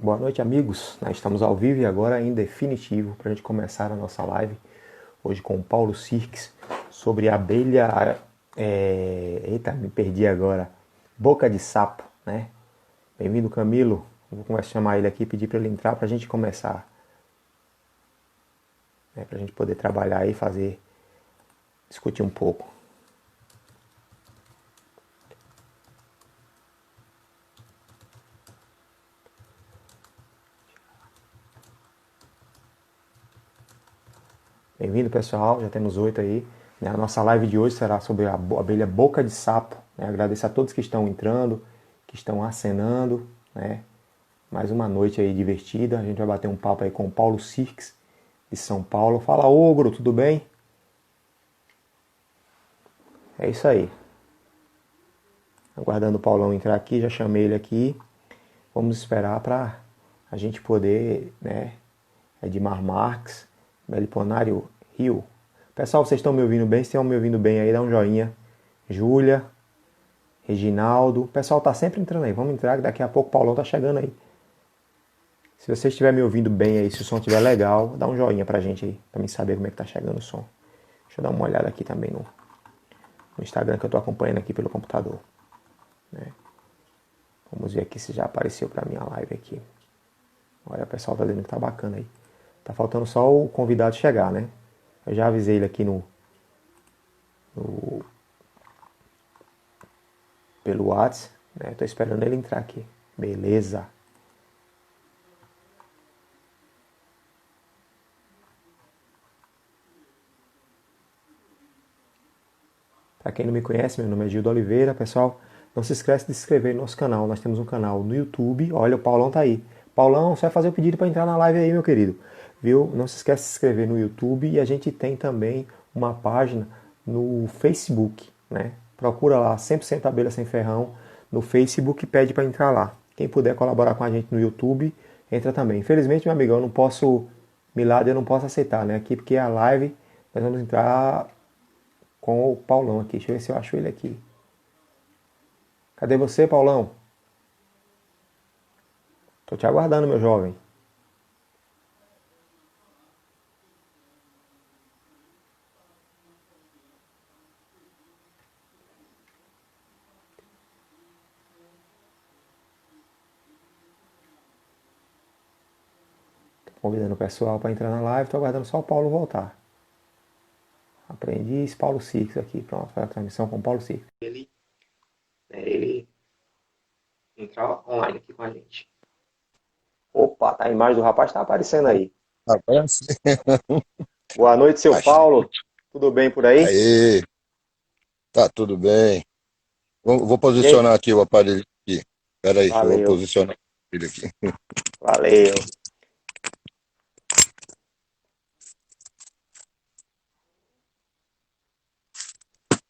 Boa noite, amigos. Nós estamos ao vivo e agora em definitivo para a gente começar a nossa live hoje com o Paulo Sirques sobre a abelha. Eita, me perdi agora. Boca de sapo, né? Bem-vindo, Camilo. Vou começar a chamar ele aqui e pedir para ele entrar para a gente começar, né? Para a gente poder trabalhar e fazer, discutir um pouco. Bem-vindo, pessoal. Já temos 8 aí. Né? A nossa live de hoje será sobre a abelha boca de sapo. Né? Agradeço a todos que estão entrando, que estão acenando. Né? Mais uma noite aí divertida. A gente vai bater um papo aí com o Paulo Sirques, de São Paulo. Fala, Ogro, tudo bem? É isso aí. Aguardando o Paulão entrar aqui, já chamei ele aqui. Vamos esperar para a gente poder, né? Edmar Marques, Meliponário Rio. Pessoal, vocês estão me ouvindo bem? Se estão me ouvindo bem aí, dá um joinha. Júlia, Reginaldo. O pessoal tá sempre entrando aí. Vamos entrar, que daqui a pouco o Paulão tá chegando aí. Se você estiver me ouvindo bem aí, se o som estiver legal, dá um joinha pra gente aí, pra mim saber como é que tá chegando o som. Deixa eu dar uma olhada aqui também no Instagram que eu tô acompanhando aqui pelo computador. Né? Vamos ver aqui se já apareceu pra minha live aqui. Olha, o pessoal tá dizendo que tá bacana aí. Tá faltando só o convidado chegar, né? Eu já avisei ele aqui pelo WhatsApp, né? Tô esperando ele entrar aqui. Beleza. Para quem não me conhece, meu nome é Gildo Oliveira, pessoal. Não se esqueça de se inscrever no nosso canal. Nós temos um canal no YouTube. Olha, o Paulão tá aí. Paulão, você vai fazer o pedido para entrar na live aí, meu querido. Viu? Não se esqueça de se inscrever no YouTube e a gente tem também uma página no Facebook, né? Procura lá, 100% Abelha Sem Ferrão, no Facebook e pede para entrar lá. Quem puder colaborar com a gente no YouTube, entra também. Infelizmente, meu amigão, eu não posso, Milad, eu não posso aceitar, né? Aqui, porque é a live, nós vamos entrar com o Paulão aqui. Deixa eu ver se eu acho ele aqui. Cadê você, Paulão? Tô te aguardando, meu jovem. Tô convidando o pessoal para entrar na live. Tô aguardando só o Paulo voltar. Aprendiz Paulo Six aqui. Pronto, foi a transmissão com o Paulo Six. Ele entrar online aqui com a gente. Opa, tá a imagem do rapaz tá aparecendo aí. Abraço. Boa noite, seu Achei. Paulo. Tudo bem por aí? Aí, tá tudo bem. Vou E aí? posicionar aqui o aparelho aqui. Espera aí, deixa eu Valeu, posicionar o aparelho aqui. valeu.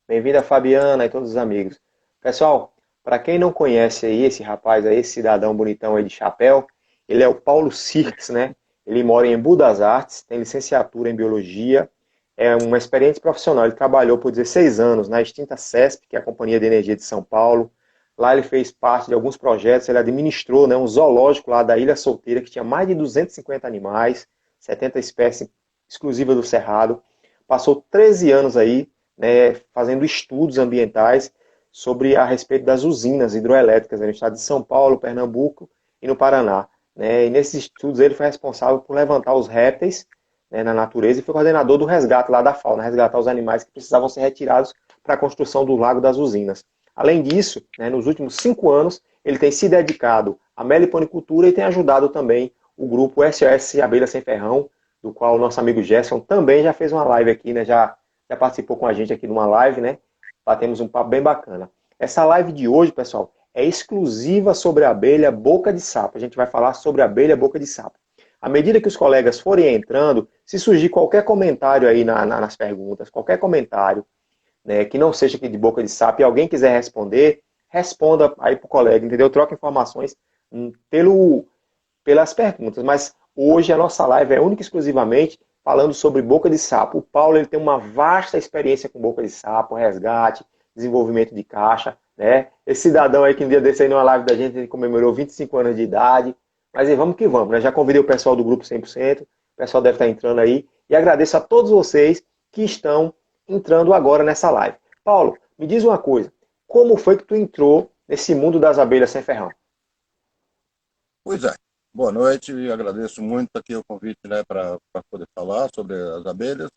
Bem-vinda, Fabiana e todos os amigos. Pessoal, para quem não conhece aí esse rapaz aí, esse cidadão bonitão aí de chapéu, ele é o Paulo Sirks, né? Ele mora em Embu das Artes, tem licenciatura em Biologia, é uma experiente profissional. Ele trabalhou por 16 anos na extinta CESP, que é a Companhia de Energia de São Paulo. Lá ele fez parte de alguns projetos, ele administrou, né, um zoológico lá da Ilha Solteira, que tinha mais de 250 animais, 70 espécies exclusivas do Cerrado. Passou 13 anos aí, né, fazendo estudos ambientais sobre a respeito das usinas hidroelétricas no estado de São Paulo, Pernambuco e no Paraná. Né? E nesses estudos ele foi responsável por levantar os répteis, né, na natureza e foi coordenador do resgate lá da fauna, resgatar os animais que precisavam ser retirados para a construção do Lago das Usinas. Além disso, né, nos últimos 5 anos, ele tem se dedicado à meliponicultura e tem ajudado também o grupo SOS Abelha Sem Ferrão, do qual o nosso amigo Gerson também já fez uma live aqui, né, já participou com a gente aqui numa live, né? Batemos um papo bem bacana. Essa live de hoje, pessoal, é exclusiva sobre a abelha boca de sapo. A gente vai falar sobre a abelha boca de sapo. À medida que os colegas forem entrando, se surgir qualquer comentário aí nas perguntas, qualquer comentário, né, que não seja aqui de boca de sapo e alguém quiser responder, responda aí pro colega, entendeu? Troca informações pelas perguntas. Mas hoje a nossa live é única e exclusivamente falando sobre boca de sapo. O Paulo ele tem uma vasta experiência com boca de sapo, resgate, desenvolvimento de caixa. Né? Esse cidadão aí que um dia desse aí numa live da gente, ele comemorou 25 anos de idade. Mas aí, vamos que vamos, né? Já convidei o pessoal do Grupo 100%, o pessoal deve estar entrando aí. E agradeço a todos vocês que estão entrando agora nessa live. Paulo, me diz uma coisa. Como foi que tu entrou nesse mundo das abelhas sem ferrão? Pois é. Boa noite, agradeço muito aqui o convite, né, para poder falar sobre as abelhas.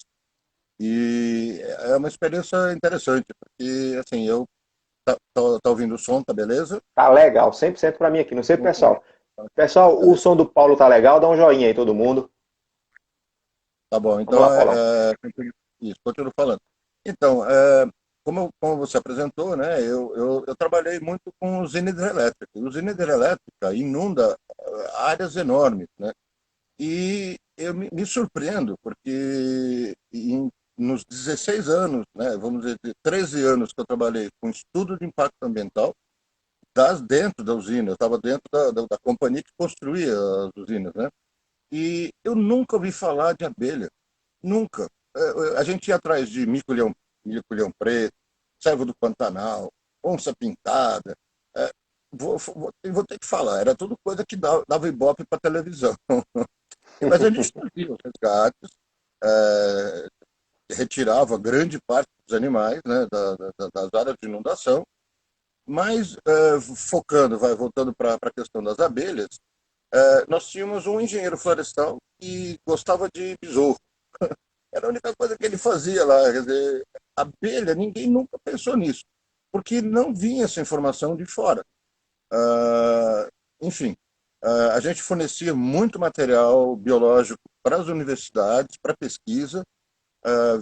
E é uma experiência interessante, porque assim, eu tá ouvindo o som, tá beleza? Tá legal, 100% para mim aqui. Não sei, pessoal. Pessoal, o Beleza. som do Paulo tá legal? Dá um joinha aí, todo mundo. Tá bom, Vamos então lá, Paulão. isso, continuo falando. Então, como você apresentou, né, eu trabalhei muito com usina hidrelétrica. E usina hidrelétrica inunda áreas enormes, né? E eu me surpreendo, porque nos 16 anos, né, vamos dizer, 13 anos que eu trabalhei com estudo de impacto ambiental, dentro da usina, eu estava dentro da companhia que construía as usinas, né? E eu nunca ouvi falar de abelha, nunca. A gente ia atrás de mico-leão preto, cervo do Pantanal, onça pintada. É, vou ter que falar, era tudo coisa que dava ibope para televisão. Mas a gente fazia os resgates, é, retirava grande parte dos animais, né, das áreas de inundação, mas voltando para a questão das abelhas, nós tínhamos um engenheiro florestal que gostava de besouro. Era a única coisa que ele fazia lá. Quer dizer, abelha, ninguém nunca pensou nisso, porque não vinha essa informação de fora. Ah, enfim, a gente fornecia muito material biológico para as universidades, para pesquisa.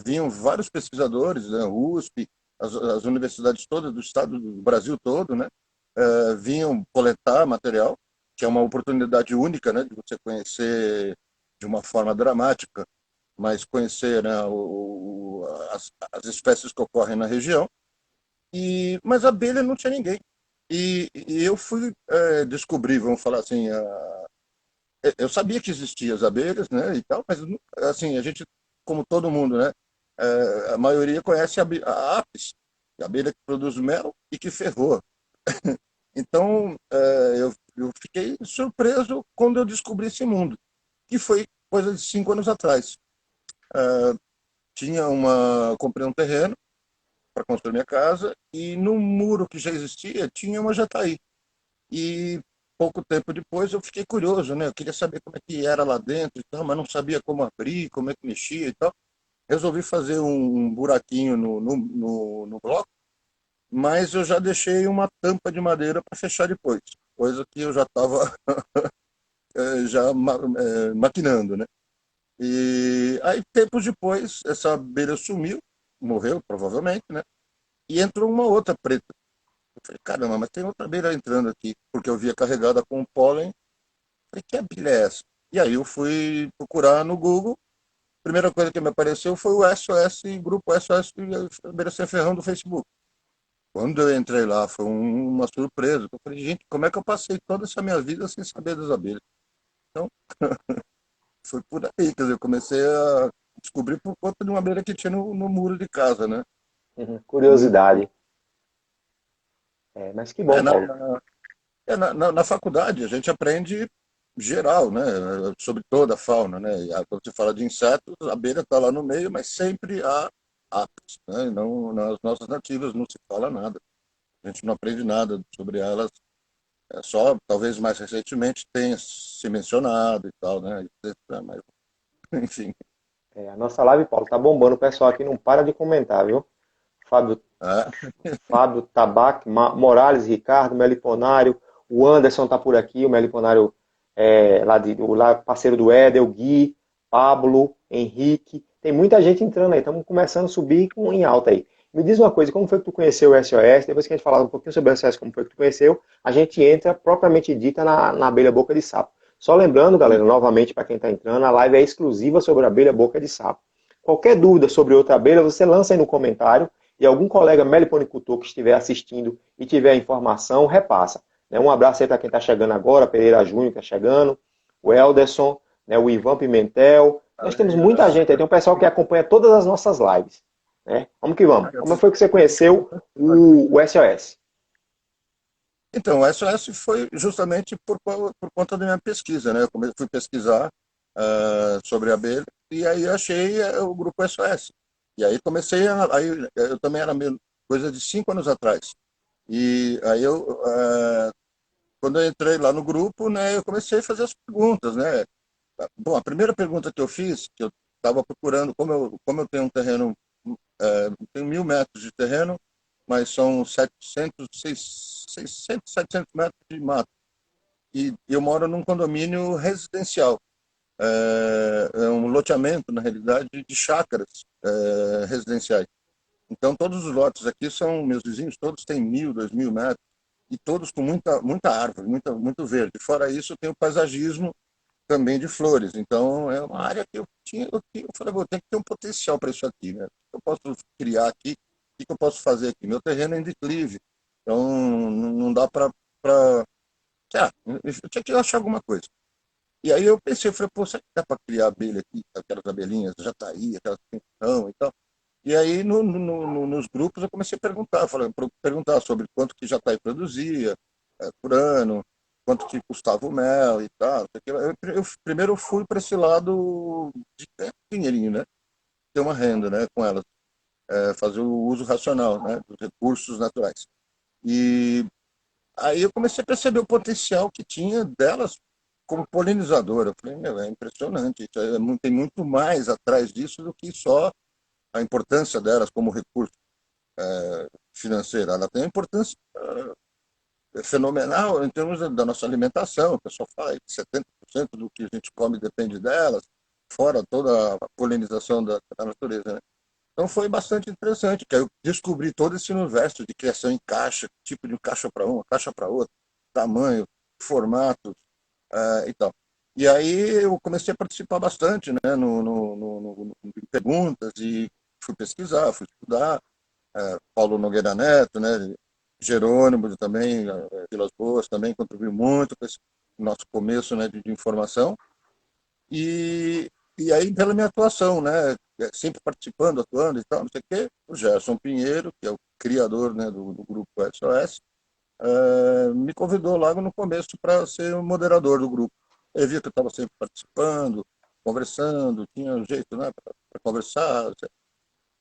Vinham vários pesquisadores, né, USP, as universidades todas do estado, do Brasil todo, né, vinham coletar material, que é uma oportunidade única, né, de você conhecer de uma forma dramática, mas conhecer, né, as espécies que ocorrem na região. Mas a abelha não tinha ninguém. E eu fui descobrir, vamos falar assim, eu sabia que existiam as abelhas, né, e tal, mas assim, a gente, como todo mundo, né, a maioria conhece a apis, a abelha que produz mel e que ferroa. Então, eu fiquei surpreso quando eu descobri esse mundo, que foi coisa de 5 anos atrás. Comprei um terreno para construir minha casa e no muro que já existia tinha uma jataí. E pouco tempo depois eu fiquei curioso, né? Eu queria saber como é que era lá dentro e tal, mas não sabia como abrir, como é que mexia e tal. Resolvi fazer um buraquinho no bloco, mas eu já deixei uma tampa de madeira para fechar depois, coisa que eu já estava maquinando, né? E aí, tempos depois, essa abelha sumiu, morreu provavelmente, né? E entrou uma outra preta. Eu falei, caramba, mas tem outra abelha entrando aqui, porque eu via carregada com pólen. Falei, que abelha é essa? E aí eu fui procurar no Google. A primeira coisa que me apareceu foi o SOS, grupo SOS Abelha Sem Ferrão do Facebook. Quando eu entrei lá, foi uma surpresa. Eu falei, gente, como é que eu passei toda essa minha vida sem saber das abelhas? Então, foi por aí, quer dizer, eu comecei a descobrir por conta de uma abelha que tinha no muro de casa, né? Uhum. E, Curiosidade. É, mas que é, bom, na, Paulo. na faculdade a gente aprende geral, né? Sobre toda a fauna, né? E quando você fala de insetos, a abelha está lá no meio, mas sempre há apis, né? Não, nas nossas nativas não se fala nada. A gente não aprende nada sobre elas. É só, talvez mais recentemente tenha se mencionado e tal, né? Mas, enfim. É, a nossa live, Paulo, tá bombando. O pessoal aqui não para de comentar, viu? Fábio, É, Fábio Tabac, Morales, Ricardo, Meliponário, o Anderson tá por aqui, o Meliponário lá parceiro do Éder, o Gui, Pablo, Henrique. Tem muita gente entrando aí, estamos começando a subir em alta aí. Me diz uma coisa, como foi que tu conheceu o SOS? Depois que a gente falar um pouquinho sobre o SOS, como foi que tu conheceu, a gente entra propriamente dita na abelha boca de sapo. Só lembrando, galera, novamente para quem está entrando, a live é exclusiva sobre a abelha boca de sapo. Qualquer dúvida sobre outra abelha, você lança aí no comentário e algum colega meliponicultor que estiver assistindo e tiver informação, repassa. Um abraço aí para quem está chegando agora, Pereira Júnior que está chegando, o Elderson, o Ivan Pimentel. Nós temos muita gente aí, tem um pessoal que acompanha todas as nossas lives. Vamos que vamos. Como foi que você conheceu o SOS? Então, o SOS foi justamente por conta da minha pesquisa, né? Fui pesquisar sobre abelha e aí achei o grupo SOS. E aí aí eu também era coisa de 5 anos atrás. E aí quando eu entrei lá no grupo, né, eu comecei a fazer as perguntas, né? Bom, a primeira pergunta que eu fiz, que eu estava procurando, como eu tenho um terreno, tenho 1.000 metros de terreno, mas são 600, 700 metros de mato. E eu moro num condomínio residencial. É um loteamento, na realidade, de chácaras residenciais. Então, todos os lotes aqui são, meus vizinhos, todos têm 1.000, 2.000 metros, e todos com muita árvore, muito verde. Fora isso, tem o paisagismo também de flores. Então, é uma área que eu falei, vou ter que ter um potencial para isso aqui, né? O que eu posso criar aqui? O que eu posso fazer aqui? Meu terreno é em declive, então não dá para... eu tinha que achar alguma coisa. E aí eu pensei, eu falei, pô, será que dá para criar abelha aqui, aquelas abelhinhas, jataí, aquelas que tem e tal. E aí nos grupos eu comecei a perguntar, perguntar sobre quanto que jataí produzia por ano, quanto que custava o mel e tal. Não sei o quê. Primeiro eu fui para esse lado de ganhar dinheirinho, né? Ter uma renda, né, com elas, fazer o uso racional, né, dos recursos naturais. E aí eu comecei a perceber o potencial que tinha delas como polinizadora. Eu falei, meu, é impressionante, tem muito mais atrás disso do que só a importância delas como recurso financeiro. Ela tem uma importância fenomenal em termos da nossa alimentação. O pessoal fala que 70% do que a gente come depende delas, fora toda a polinização da natureza, né? Então foi bastante interessante, que aí eu descobri todo esse universo de criação em caixa, tipo de caixa para uma, caixa para outra, tamanho, formatos e tal. E aí eu comecei a participar bastante, né, em perguntas e fui pesquisar, fui estudar. Paulo Nogueira Neto, né, Jerônimo também, Vilas Boas também contribuiu muito com esse nosso começo, né, de informação. E, e aí, pela minha atuação, né, sempre participando, atuando e tal, não sei o quê, o Gerson Pinheiro, que é o criador, né, do grupo SOS, me convidou logo no começo para ser o moderador do grupo. Ele via que eu estava sempre participando, conversando, tinha um jeito, né, para conversar.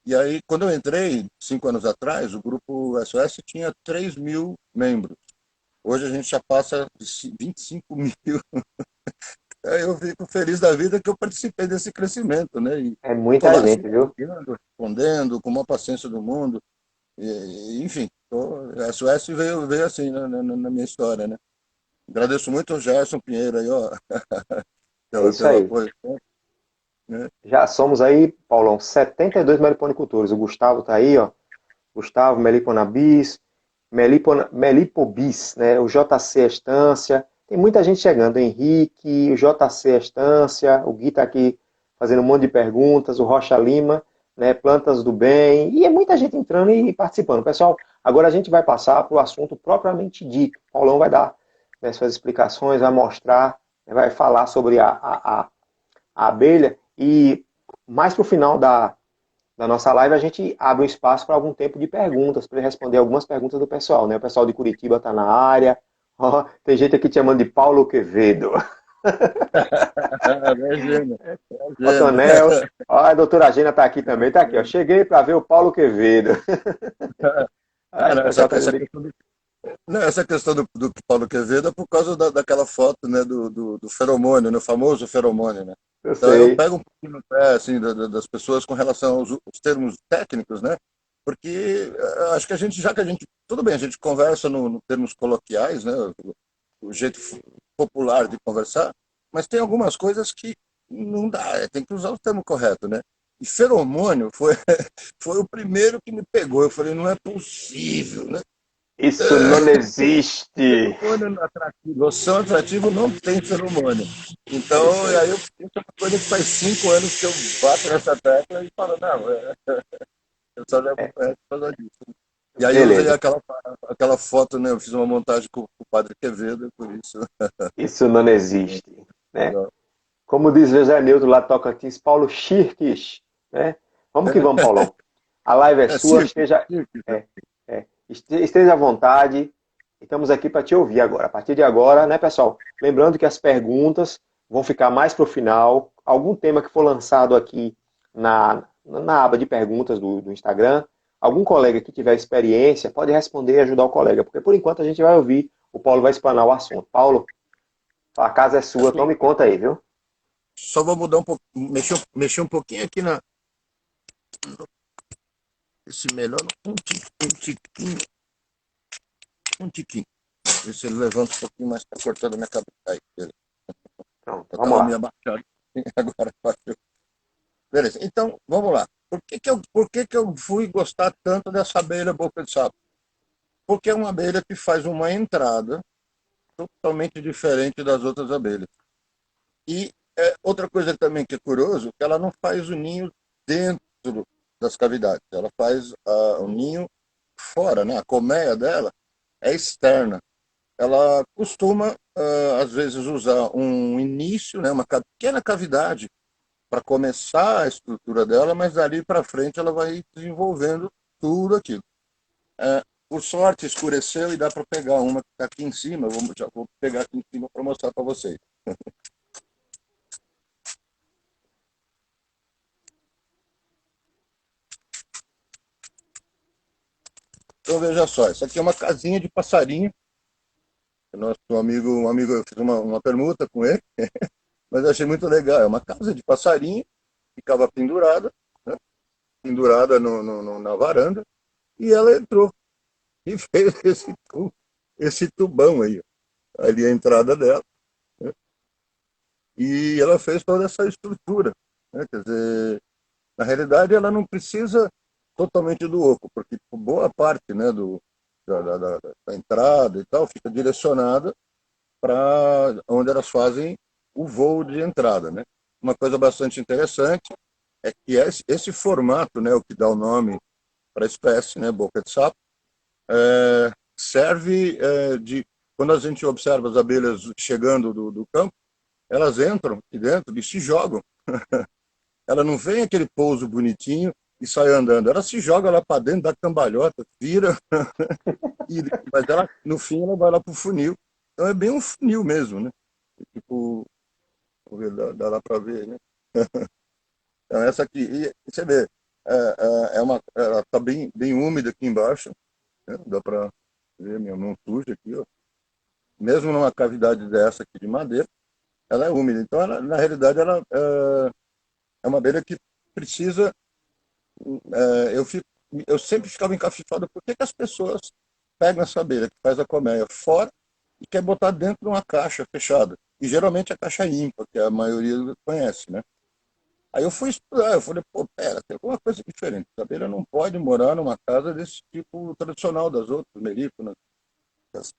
E aí, quando eu entrei, 5 anos atrás, o grupo SOS tinha 3.000 membros. Hoje a gente já passa de 25 mil. Eu fico feliz da vida que eu participei desse crescimento, né? E É estou muita lá gente, sempre viu? respondendo, com a maior paciência do mundo. Enfim, a SOS veio assim, né, na minha história, né? Agradeço muito ao Gerson Pinheiro aí, ó, É isso pelo aí. apoio, né? Já somos aí, Paulão, 72 meliponicultores. O Gustavo tá aí, ó. Gustavo, Meliponabis, Melipobis, né? O JC Estância. Tem muita gente chegando. O Henrique, o JC Estância, o Gui tá aqui fazendo um monte de perguntas, o Rocha Lima, né? Plantas do Bem. E é muita gente entrando e participando. Pessoal, agora a gente vai passar para o assunto propriamente dito. O Paulão vai dar, né, suas explicações, vai mostrar, né, vai falar sobre a abelha. E mais para o final da nossa live, a gente abre um espaço para algum tempo de perguntas, para responder algumas perguntas do pessoal, né? O pessoal de Curitiba está na área. Ó, tem gente aqui te chamando de Paulo Quevedo. Imagina, Ó, imagina. Tonel. Ó, a doutora Gina está aqui também. Está aqui, ó. Cheguei para ver o Paulo Quevedo. Aí, o Cara, pessoal está dizendo que... não, essa questão do Paulo Quevedo é por causa daquela foto, né, do feromônio, né, o famoso feromônio, né? Eu Então eu sei. pego um pouquinho no pé, assim, das pessoas com relação aos termos técnicos, né? Porque acho que já que a gente, tudo bem, a gente conversa no termos coloquiais, né, o jeito popular de conversar, mas tem algumas coisas que não dá, tem que usar o termo correto, né? E feromônio foi, foi o primeiro que me pegou. Eu falei, não é possível, né? Isso não existe. Feromônio atrativo, loção atrativo não tem feromônio. É Então, isso e aí. aí isso é uma coisa que faz 5 anos que eu bato nessa tecla e falo, não, eu só levo É, perto por causa disso. E aí eu usei beleza. aquela foto, né? Eu fiz uma montagem com o Padre Quevedo, por isso. Isso não existe, né? Como diz José Nilton lá de Tocantins, Paulo Schirques, né? Vamos que vamos, Paulão. A live é É sua, circo, esteja, circo. esteja à vontade. e estamos aqui para te ouvir agora. A partir de agora, né, pessoal? Lembrando que as perguntas vão ficar mais para o final. Algum tema que for lançado aqui na aba de perguntas do Instagram, algum colega que tiver experiência pode responder e ajudar o colega, porque por enquanto a gente vai ouvir, o Paulo vai explanar o assunto. Paulo, a casa é sua, Assim, tome conta aí, viu? só vou mudar um pouco, mexer um pouquinho aqui na. Esse melhor, um tiquinho. Ver se ele levanta um pouquinho mais, tá cortando a minha cabeça. Aí, beleza. Pronto, Eu vamos tava meio lá. abaixado, agora baixou. Beleza, então, vamos lá. Por que que eu fui gostar tanto dessa abelha boca de sapo? Porque é uma abelha que faz uma entrada totalmente diferente das outras abelhas. E outra coisa também que é curioso, que ela não faz o ninho dentro das cavidades, ela faz o ninho fora, né? A colmeia dela é externa. Ela costuma, às vezes, usar um início, né? Uma pequena cavidade para começar a estrutura dela, mas dali para frente ela vai desenvolvendo tudo aquilo. Por sorte, escureceu e dá para pegar uma que está aqui em cima. Já vou pegar aqui em cima para mostrar para vocês. Então veja só, isso aqui é uma casinha de passarinho. Nosso amigo, eu fiz uma permuta com ele, mas eu achei muito legal. É uma casa de passarinho, ficava pendurada, né? Pendurada na varanda, e ela entrou e fez esse tubão aí, ali a entrada dela, né? E ela fez toda essa estrutura, né? Quer dizer, na realidade ela não precisa totalmente do oco, porque boa parte, né, da entrada e tal fica direcionada para onde elas fazem o voo de entrada, né? Uma coisa bastante interessante é que esse formato, né, o que dá o nome para a espécie, né, boca de sapo, serve de quando a gente observa as abelhas chegando do campo, elas entram aqui dentro e se jogam. Ela não vem aquele pouso bonitinho e sai andando. Ela se joga lá para dentro, dá cambalhota, vira, e, mas ela, no fim ela vai lá para o funil. Então é bem um funil mesmo, né? Tipo, dá lá para ver, né? Então essa aqui, e você vê, ela está bem úmida aqui embaixo, né? Dá para ver minha mão suja aqui, ó. Mesmo numa cavidade dessa aqui de madeira, ela é úmida. Então, na realidade, ela é uma abelha que precisa. Eu, eu sempre ficava encafifado. Por que as pessoas pegam essa abelha que faz a colmeia fora e quer botar dentro de uma caixa fechada? E geralmente a caixa ímpar, que a maioria conhece, né? Aí eu fui estudar, eu falei, pô, pera, tem alguma coisa diferente. A abelha não pode morar numa casa desse tipo tradicional das outras, melíconas, das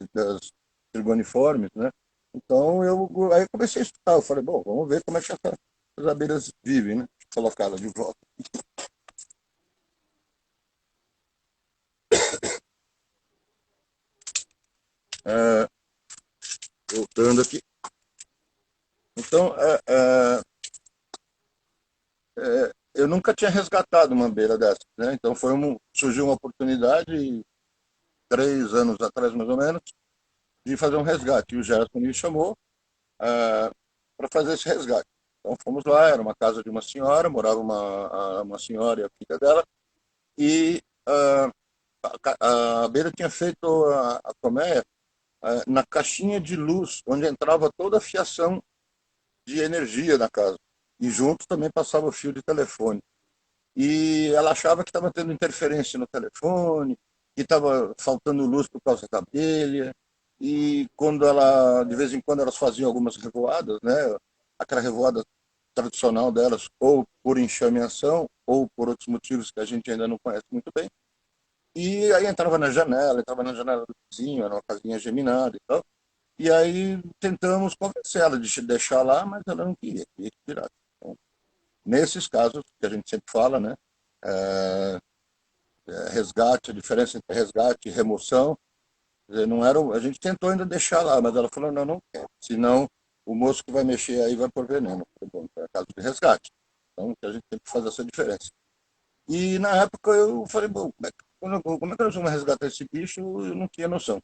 trigoniformes, né? Então aí eu comecei a estudar, eu falei, bom, vamos ver como é que as abelhas vivem, né? Deixa eu colocar ela de volta. É, voltando aqui. Então, eu nunca tinha resgatado uma abelha dessa, né? Então surgiu uma oportunidade, 3 anos atrás mais ou menos, de fazer um resgate. E o Gerson me chamou para fazer esse resgate. Então fomos lá, era uma casa de uma senhora, morava uma senhora e a filha dela, e a abelha tinha feito a colmeia na caixinha de luz, onde entrava toda a fiação de energia na casa. E junto também passava o fio de telefone. E ela achava que estava tendo interferência no telefone, que estava faltando luz por causa da abelha. E quando de vez em quando elas faziam algumas revoadas, né? Aquela revoada tradicional delas, ou por enxameação, ou por outros motivos que a gente ainda não conhece muito bem. E aí entrava na janela do vizinho, era uma casinha geminada e tal. E aí tentamos convencer ela de deixar lá, mas ela não queria que tirasse. Então, nesses casos que a gente sempre fala, né? É, resgate, a diferença entre resgate e remoção, não era, a gente tentou ainda deixar lá, mas ela falou, não, não quer, senão o moço que vai mexer aí vai pôr veneno. Bom, é caso de resgate. Então, a gente tem que fazer essa diferença. E na época eu falei, bom, como é que nós vamos resgatar esse bicho? Eu não tinha noção.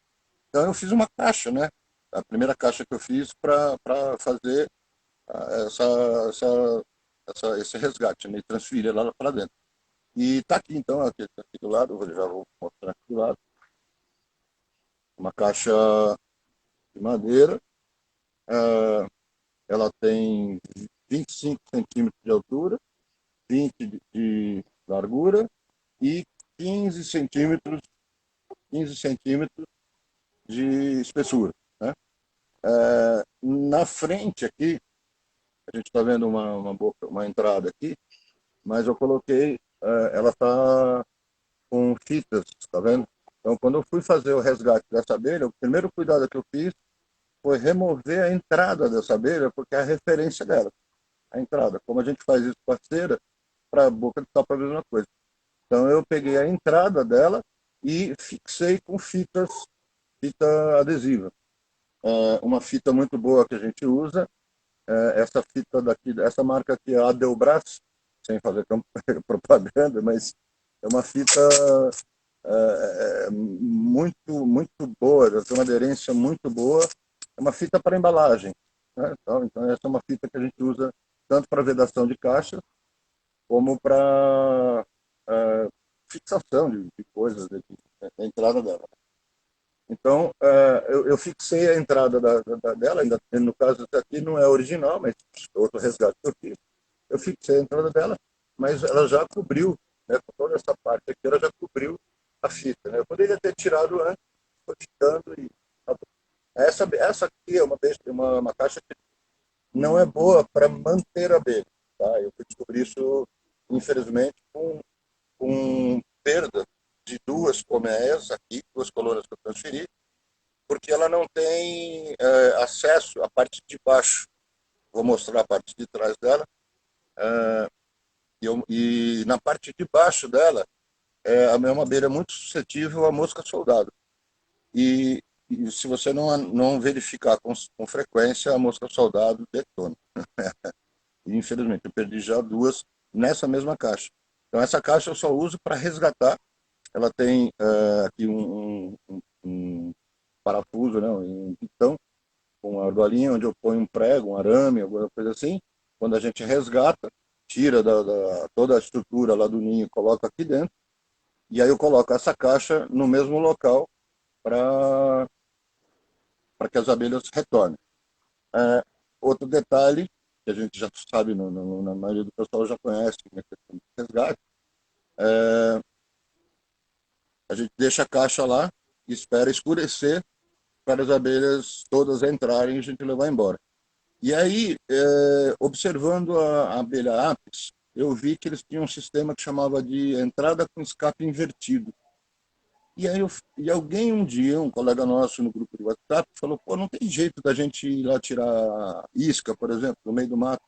Então eu fiz uma caixa, né? A primeira caixa que eu fiz para fazer essa, esse resgate, né? E transferir lá para dentro. E está aqui, então, aqui do lado, eu já vou mostrar aqui do lado, uma caixa de madeira, ah, ela tem 25 centímetros de altura, 20 de largura e 15 centímetros, 15 centímetros de espessura, né? Na frente aqui, a gente está vendo uma entrada aqui, mas eu coloquei, ela está com fitas, tá vendo? Então, quando eu fui fazer o resgate dessa abelha, o primeiro cuidado que eu fiz foi remover a entrada dessa abelha, porque é a referência dela, a entrada. Como a gente faz isso com a cera, para a boca de sapo é a mesma coisa. Então, eu peguei a entrada dela e fixei com fita adesiva. Uma fita muito boa que a gente usa, essa fita daqui, essa marca aqui é a Adelbras, sem fazer propaganda, mas é uma fita muito boa, ela tem uma aderência muito boa, é uma fita para embalagem, né? Então essa é uma fita que a gente usa tanto para vedação de caixa como para fixação de coisas da entrada dela. Então eu fixei a entrada dela, ainda no caso aqui não é original, mas outro resgate que eu fiz, eu fixei a entrada dela, mas ela já cobriu, né, com toda essa parte aqui, ela já cobriu a fita, né? Eu poderia ter tirado antes, foi ficando e essa aqui é uma caixa que não é boa para manter a abelha, tá? Eu descobri isso, infelizmente, com perda de duas colmeias aqui, duas colônias que eu transferi, porque ela não tem acesso à parte de baixo. Vou mostrar a parte de trás dela. E na parte de baixo dela, é uma abelha muito suscetível à mosca soldado. E se você não verificar com frequência, a mosca soldado detona. E, infelizmente, eu perdi já duas nessa mesma caixa. Então, essa caixa eu só uso para resgatar. Ela tem aqui um parafuso, né, um pitão, com uma argolinha onde eu ponho um prego, um arame, alguma coisa assim. Quando a gente resgata, tira toda a estrutura lá do ninho e coloca aqui dentro. E aí eu coloco essa caixa no mesmo local para que as abelhas retornem. É, outro detalhe, que a gente já sabe, na maioria do pessoal já conhece, na questão de resgate, a gente deixa a caixa lá e espera escurecer para as abelhas todas entrarem e a gente levar embora. E aí, observando a abelha Apis, eu vi que eles tinham um sistema que chamava de entrada com escape invertido. E aí e alguém um dia, um colega nosso no grupo de WhatsApp, falou, pô, não tem jeito da gente ir lá tirar isca, por exemplo, no meio do mato,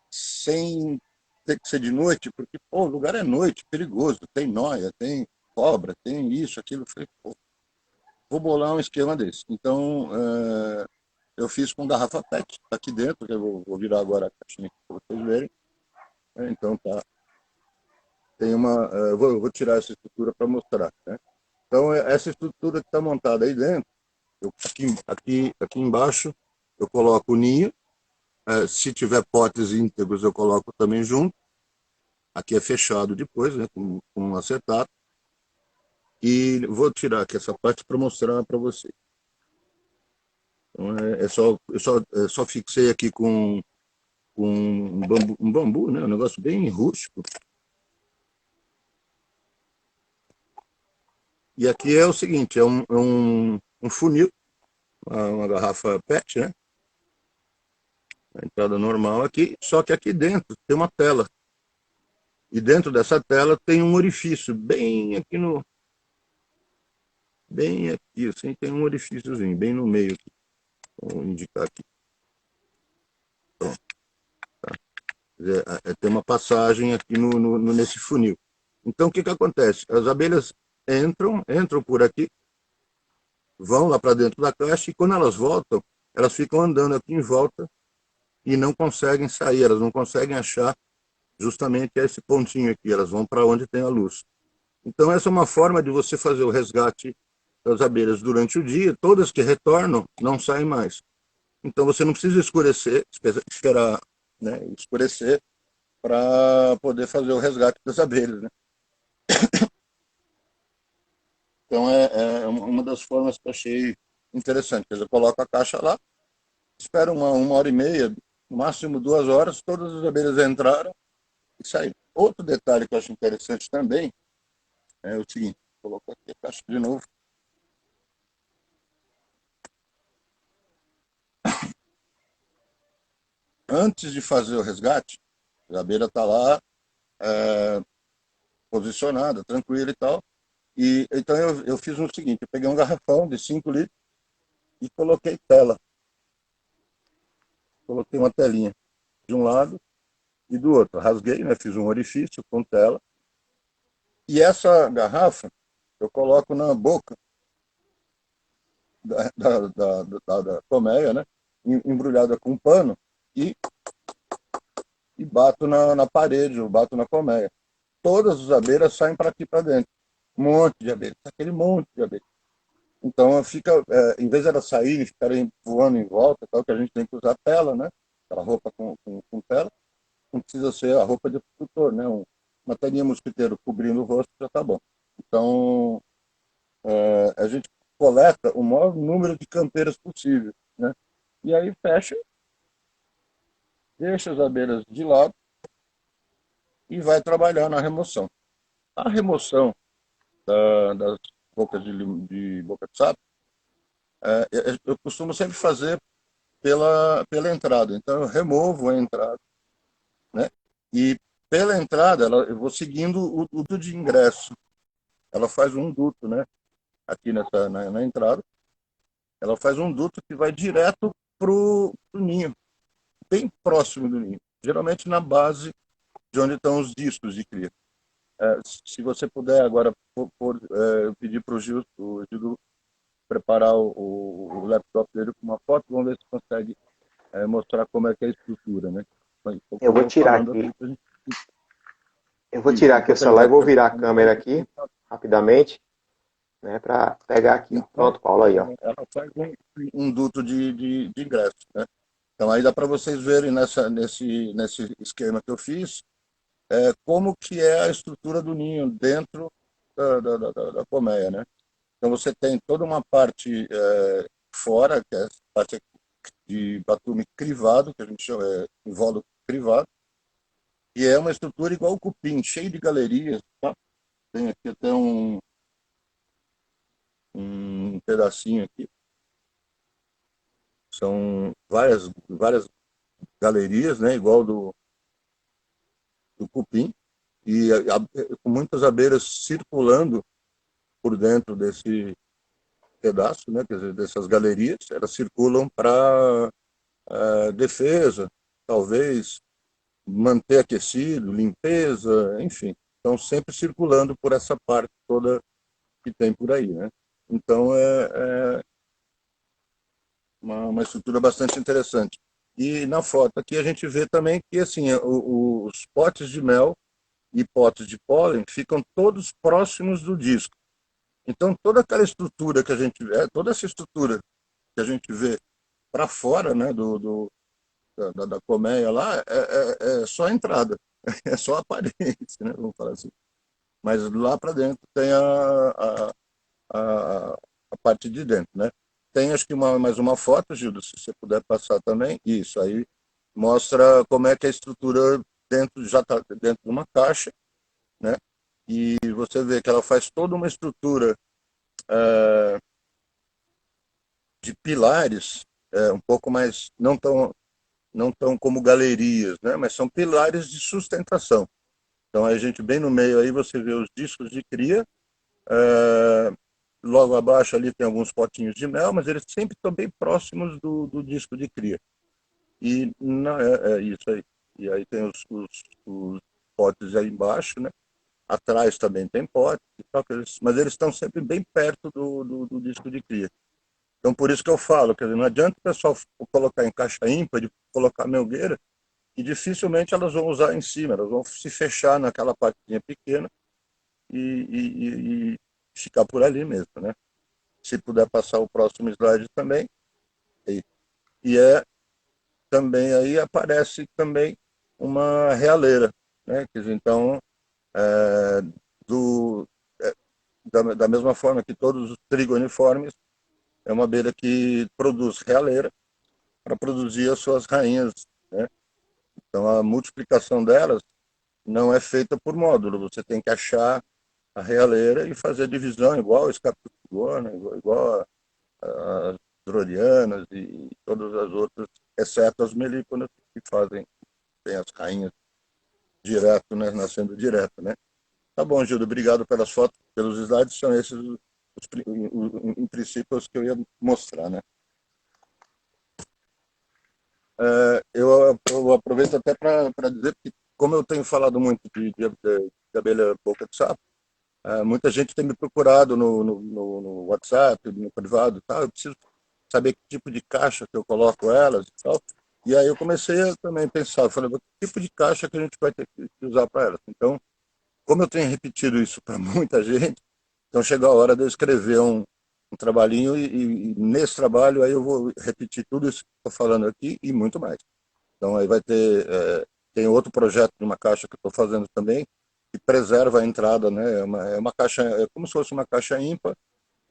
sem ter que ser de noite, porque, pô, o lugar é noite, perigoso, tem noia, tem cobra, tem isso, aquilo. Eu falei, pô, vou bolar um esquema desse. Então, eu fiz com garrafa PET, tá aqui dentro, que eu vou virar agora a caixinha para vocês verem. Então, tá. Tem eu vou tirar essa estrutura para mostrar, né? Então, essa estrutura que está montada aí dentro, aqui embaixo, eu coloco o ninho. Se tiver potes íntegros, eu coloco também junto. Aqui é fechado depois, né, com um acetato. E vou tirar aqui essa parte para mostrar para vocês. Então, eu só fixei aqui com um bambu, né, um negócio bem rústico. E aqui é o seguinte, um funil, uma garrafa PET, né? A entrada normal aqui, só que aqui dentro tem uma tela. E dentro dessa tela tem um orifício, bem aqui, assim, tem um orifíciozinho, bem no meio aqui. Vou indicar aqui. Pronto. Tá? Tem uma passagem aqui nesse funil. Então, o que acontece? As abelhas entram por aqui, vão lá para dentro da caixa e quando elas voltam, elas ficam andando aqui em volta e não conseguem sair, elas não conseguem achar justamente esse pontinho aqui, elas vão para onde tem a luz. Então, essa é uma forma de você fazer o resgate das abelhas durante o dia, todas que retornam não saem mais. Então você não precisa escurecer, esperar, né, escurecer para poder fazer o resgate das abelhas, né? Então é uma das formas que eu achei interessante. Quer dizer, eu coloco a caixa lá, espero uma hora e meia, no máximo 2 horas, todas as abelhas entraram e saíram. Outro detalhe que eu acho interessante também é o seguinte, vou colocar aqui a caixa de novo. Antes de fazer o resgate, a abelha está lá é, posicionada, tranquila e tal. E então eu fiz o seguinte, eu peguei um garrafão de 5 litros e coloquei tela. Coloquei uma telinha de um lado e do outro. Rasguei, né? Fiz um orifício com tela. E essa garrafa eu coloco na boca da colmeia, né? Embrulhada com um pano e, e bato na parede, eu bato na colmeia. Todas as abelhas saem para aqui para dentro. Um monte de abelhas, aquele monte de abelhas. Então fica, em vez de elas saírem e ficarem voando em volta, tal, que a gente tem que usar tela, né? Aquela roupa com tela, não precisa ser a roupa de tutor, né? Uma telinha mosquiteiro cobrindo o rosto já está bom. Então a gente coleta o maior número de canteiras possível, né? E aí fecha, deixa as abelhas de lado e vai trabalhar na remoção. A remoção das bocas de boca de sapo, eu costumo sempre fazer pela entrada. Então eu removo a entrada, né? E pela entrada eu vou seguindo o duto de ingresso. Ela faz um duto, né? Aqui na entrada, ela faz um duto que vai direto pro ninho, bem próximo do ninho, geralmente na base de onde estão os discos de cria. Se você puder agora eu pedir para o Gil preparar o laptop dele com uma foto, vamos ver se consegue mostrar como é que é a estrutura, né? Eu vou Eu tirar falando aqui. aqui pra gente, Eu vou isso, tirar aqui o enquanto ele celular e vai vou virar a preparando, câmera aqui, rapidamente, né, para pegar aqui, ó. então Pronto, Paulo, aí, ó. ela faz um duto de ingresso, né? Então aí dá para vocês verem nesse esquema que eu fiz, como que é a estrutura do ninho dentro da colmeia, né? Então você tem toda uma parte fora, que é a parte de batume crivado, que a gente chama invólucro crivado, e é uma estrutura igual o cupim, cheio de galerias, tá? Tem aqui até um pedacinho aqui, são várias galerias, né? Igual do cupim, e com muitas abelhas circulando por dentro desse pedaço, né? Quer dizer, dessas galerias, elas circulam para defesa, talvez manter aquecido, limpeza, enfim. Estão sempre circulando por essa parte toda que tem por aí, né? Então é uma estrutura bastante interessante. E na foto aqui a gente vê também que assim os potes de mel e potes de pólen ficam todos próximos do disco. Então toda aquela estrutura que a gente vê, toda essa estrutura que a gente vê para fora, né, da colmeia lá, é só a entrada, é só a aparência, né, vamos falar assim. Mas lá para dentro tem a, a parte de dentro, né? Tem acho que mais uma foto, Gildo, se você puder passar também. Isso aí mostra como é que a estrutura dentro já está dentro de uma caixa, né? E você vê que ela faz toda uma estrutura de pilares, um pouco mais não tão como galerias, né? Mas são pilares de sustentação. Então a gente bem no meio aí você vê os discos de cria. É, logo abaixo ali tem alguns potinhos de mel, mas eles sempre estão bem próximos do disco de cria. E não, é isso aí. E aí tem os potes aí embaixo, né? Atrás também tem potes, mas eles estão sempre bem perto do disco de cria. Então por isso que eu falo, quer dizer, não adianta o pessoal colocar em caixa ímpar, de colocar melgueira, e dificilmente elas vão usar em cima, elas vão se fechar naquela partezinha pequena e ficar por ali mesmo, né? se puder passar o próximo slide também. E, e é também aí aparece também uma realeira, né? Quer dizer, então, é, do, é, da mesma forma que todos os trigoniformes, é uma abelha que produz realeira para produzir as suas rainhas, né? Então, a multiplicação delas não é feita por módulo, você tem que achar a realeira e fazer a divisão igual a escapicigona, igual as drorianas e todas as outras, exceto as melíconas que fazem, tem as rainhas direto, né, nascendo direto, né? Tá bom, Gildo, obrigado pelas fotos, pelos slides, são esses em princípio os que eu ia mostrar, né? Eu aproveito até para dizer que, como eu tenho falado muito de abelha boca de sapo, muita gente tem me procurado no WhatsApp, no privado, e tal. Eu preciso saber que tipo de caixa que eu coloco elas e tal. E aí eu comecei a também pensar, eu falei, que tipo de caixa que a gente vai ter que usar para elas? Então, como eu tenho repetido isso para muita gente, então chegou a hora de eu escrever um trabalhinho e nesse trabalho aí eu vou repetir tudo isso que estou falando aqui e muito mais. Então aí vai ter, tem outro projeto de uma caixa que eu estou fazendo também, que preserva a entrada, né? É uma caixa, é como se fosse uma caixa ímpar.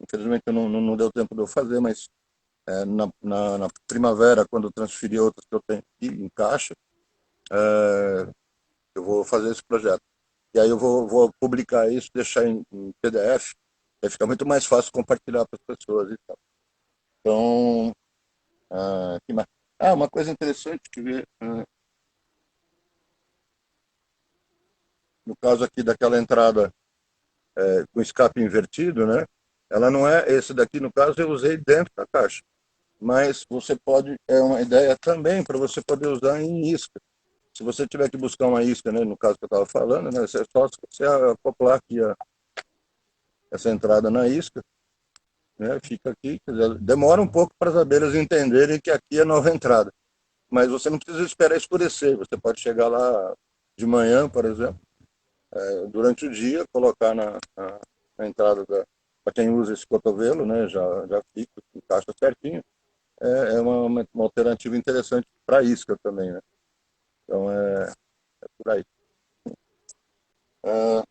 Infelizmente não deu tempo de eu fazer, mas na primavera, quando eu transferir outras que eu tenho aqui em caixa, eu vou fazer esse projeto. E aí eu vou publicar isso, deixar em PDF, aí fica muito mais fácil compartilhar para as pessoas e tal. Então, que mais? Uma coisa interessante que no caso aqui daquela entrada com escape invertido, né? Ela não é esse daqui, no caso, eu usei dentro da caixa. Mas você pode, é uma ideia também para você poder usar em isca. Se você tiver que buscar uma isca, né, no caso que eu estava falando, né, é só você acoplar aqui essa entrada na isca, né, fica aqui. Quer dizer, demora um pouco para as abelhas entenderem que aqui é nova entrada. Mas você não precisa esperar escurecer. Você pode chegar lá de manhã, por exemplo, durante o dia, colocar na entrada para quem usa esse cotovelo, né, já fica, encaixa certinho. É uma alternativa interessante para isca também, né? Então é por aí. O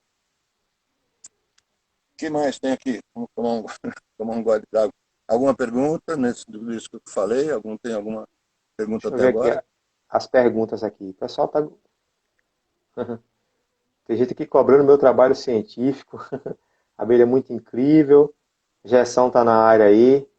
que mais tem aqui? Vamos tomar tomar um gole d'água. Alguma pergunta nesse tudo isso que eu falei? Tem alguma pergunta Deixa eu até ver aqui agora? as perguntas aqui. O pessoal tá. Tem gente aqui cobrando meu trabalho científico. A abelha é muito incrível. Gerson tá na área aí.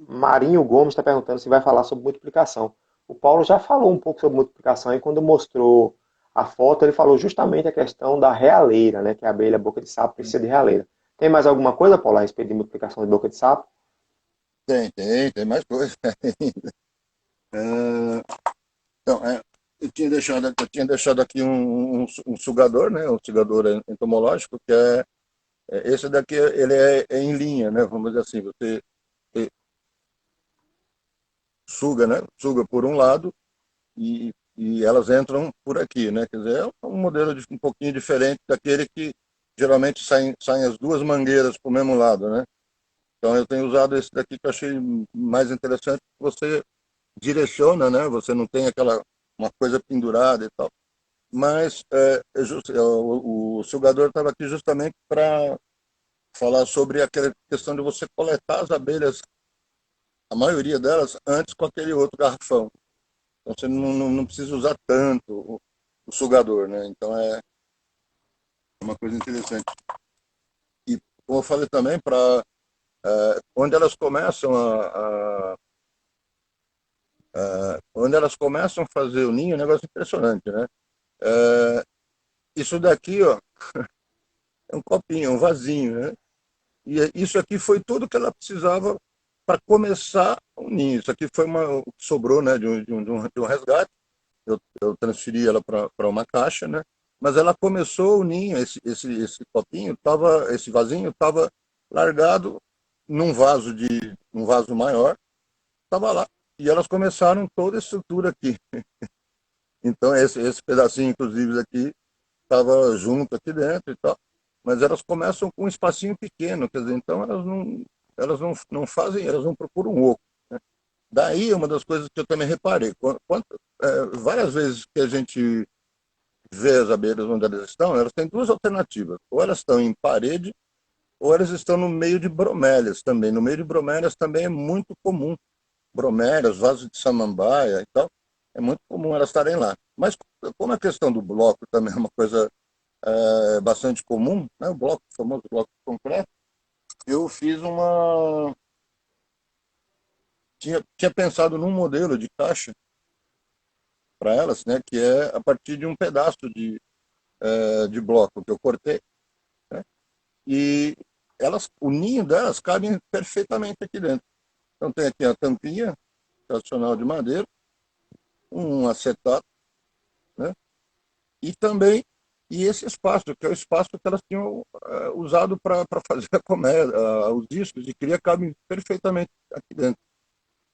Marinho Gomes está perguntando se vai falar sobre multiplicação. O Paulo já falou um pouco sobre multiplicação aí quando mostrou a foto, ele falou justamente a questão da realeira, né? Que a abelha boca de sapo precisa de realeira. Tem mais alguma coisa, Paulo, a respeito de multiplicação de boca de sapo? Tem mais coisa. É, então, eu tinha deixado aqui um sugador, né? Um sugador entomológico, que esse daqui ele é em linha, né? Vamos dizer assim, você suga, né? Suga por um lado e elas entram por aqui, né? Quer dizer, é um modelo um pouquinho diferente daquele que geralmente saem as duas mangueiras para o mesmo lado, né? Então eu tenho usado esse daqui que eu achei mais interessante, que você direciona, né? Você não tem aquela uma coisa pendurada e tal. Mas o sugador estava aqui justamente para falar sobre aquela questão de você coletar as abelhas, a maioria delas, antes com aquele outro garrafão. Então você não precisa usar tanto o sugador, né? Então é uma coisa interessante. E como eu falei também, para onde elas começam onde elas começam a fazer o ninho, é um negócio impressionante, né? É, isso daqui, ó, é um copinho, é um vasinho, né? E isso aqui foi tudo que ela precisava para começar o ninho. Isso aqui foi o que sobrou, né, de um resgate. Eu transferi ela para uma caixa, né? Mas ela começou o ninho, esse copinho, esse vasinho estava largado num vaso maior, estava lá. E elas começaram toda a estrutura aqui. Então esse pedacinho, inclusive, aqui, estava junto aqui dentro e tal. mas elas começam com um espacinho pequeno, quer dizer, então elas não fazem, elas não procuram um oco. Daí, uma das coisas que eu também reparei, várias vezes que a gente vê as abelhas onde elas têm duas alternativas. Ou elas estão em parede, ou elas estão no meio de bromélias também. No meio de bromélias também é muito comum. Bromélias, vasos de samambaia e tal, é muito comum elas estarem lá. Mas como a questão do bloco também é uma coisa bastante comum, né? O famoso bloco de concreto, eu fiz uma... Tinha pensado num modelo de caixa para elas, né, que é a partir de um pedaço de bloco que eu cortei, né, e o ninho delas cabem perfeitamente aqui dentro. Então tem aqui a tampinha tradicional de madeira, um acetato, né, e também esse espaço, que é o espaço que elas tinham usado para fazer a colmeia, os discos de cria cabem perfeitamente aqui dentro.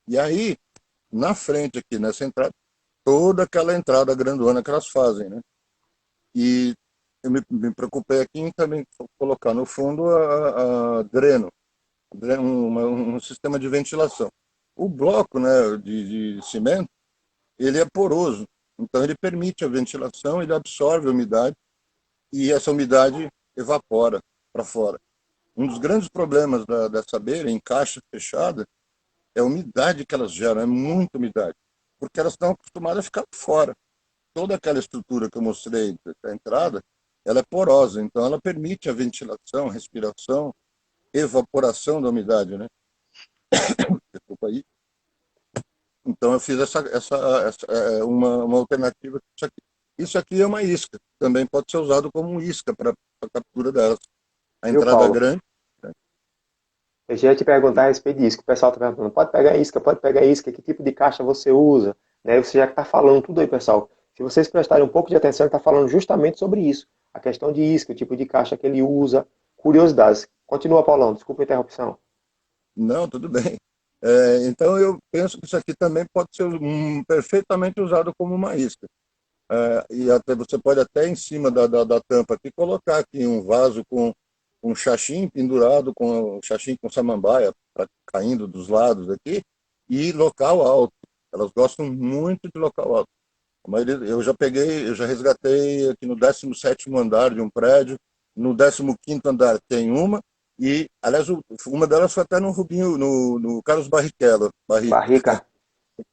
E aí, na frente aqui, nessa entrada, toda aquela entrada grandona que elas fazem, né? E eu me preocupei aqui em também colocar no fundo a dreno, um sistema de ventilação. O bloco, né, de cimento, ele é poroso, então ele permite a ventilação, ele absorve a umidade e essa umidade evapora para fora. Um dos grandes problemas dessa abelha em caixa fechada é a umidade que elas geram, é muita umidade, porque elas estão acostumadas a ficar fora. Toda aquela estrutura que eu mostrei da entrada, ela é porosa, então ela permite a ventilação, respiração, evaporação da umidade, né? Desculpa aí. Então eu fiz uma alternativa. Isso aqui é uma isca, também pode ser usado como um isca para a captura delas. A Viu, entrada Paulo? grande, né? Eu já ia te perguntar a respeito disso, que o pessoal está perguntando, pode pegar isca, que tipo de caixa você usa, né? Você já está falando tudo aí, pessoal. Se vocês prestarem um pouco de atenção, ele está falando justamente sobre isso, a questão de isca, o tipo de caixa que ele usa, curiosidades. Continua, Paulão, desculpa a interrupção. Não, tudo bem. Então eu penso que isso aqui também pode ser perfeitamente usado como uma isca. E até, você pode até em cima da tampa aqui colocar aqui um vaso com um xaxim pendurado, com um xaxim com samambaia caindo dos lados aqui, e local alto. Elas gostam muito de local alto. Eu já resgatei aqui no 17º andar de um prédio, no 15º andar tem uma, e, aliás, uma delas foi até no Rubinho, no Carlos Barrichello, Barrica.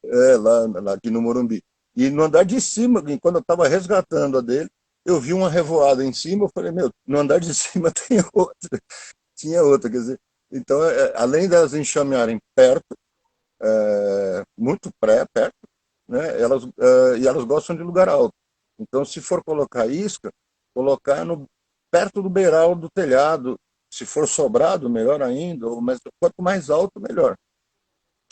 lá aqui no Morumbi. E no andar de cima, quando eu estava resgatando a dele, eu vi uma revoada em cima, eu falei, meu, no andar de cima tem outra. Tinha outra, quer dizer. Então, além delas enxamearem perto, muito perto, né, e elas gostam de lugar alto. Então, se for colocar isca, colocar perto do beiral do telhado. Se for sobrado, melhor ainda, mas quanto mais alto, melhor.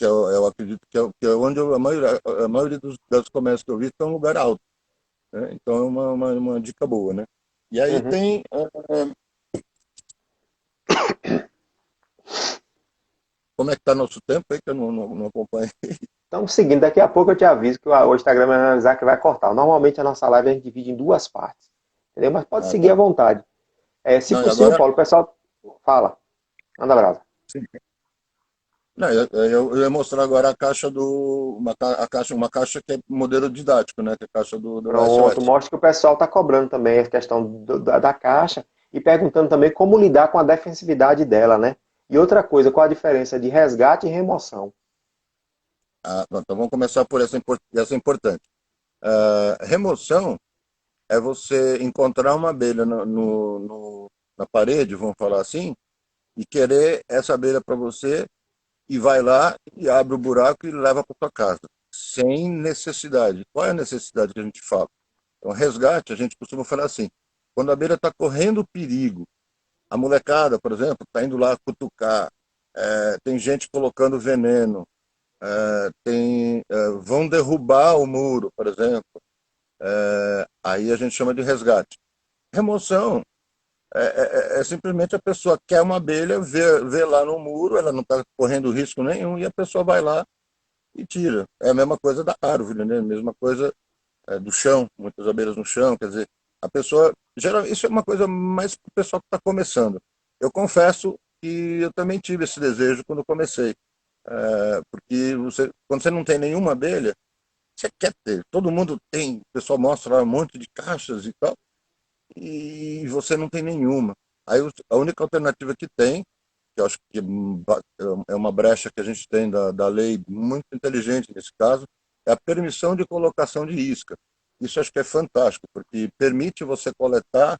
Eu acredito que é onde a maioria dos comércios que eu vi estão em lugar alto, né? Então é uma dica boa, né? E aí Uhum. tem. Como é que está nosso tempo aí, que eu não acompanho? Então, seguindo, daqui a pouco eu te aviso que o Instagram vai analisar que vai cortar. Normalmente a nossa live a gente divide em duas partes, entendeu? Mas pode Ah, seguir tá. à vontade. Se Não, e possível, agora. Paulo, o pessoal fala, anda brasa. Sim. Não, eu ia mostrar agora a caixa uma caixa que é modelo didático, né? Que é a caixa do Pronto, SOS. mostra que o pessoal está cobrando também a questão da caixa e perguntando também como lidar com a defensividade dela, né? E outra coisa, qual a diferença de resgate e remoção? Então vamos começar por essa importante. Remoção é você encontrar uma abelha na parede, vamos falar assim, e querer essa abelha para você e vai lá e abre o buraco e leva para sua casa, sem necessidade. Qual é a necessidade que a gente fala? Então, resgate, a gente costuma falar assim, quando a abelha está correndo perigo, a molecada, por exemplo, está indo lá cutucar, tem gente colocando veneno, vão derrubar o muro, por exemplo, aí a gente chama de resgate. Remoção é simplesmente a pessoa quer uma abelha, vê lá no muro, ela não está correndo risco nenhum, e a pessoa vai lá e tira. É a mesma coisa da árvore, né? A mesma coisa do chão, muitas abelhas no chão, quer dizer, a pessoa Isso é uma coisa mais para o pessoal que está começando. Eu confesso que eu também tive esse desejo quando comecei. Porque quando você não tem nenhuma abelha, você quer ter. Todo mundo tem. O pessoal mostra lá um monte de caixas e tal, e você não tem nenhuma. Aí a única alternativa que tem, que eu acho que é uma brecha que a gente tem da lei, muito inteligente nesse caso, é a permissão de colocação de isca. Isso acho que é fantástico, porque permite você coletar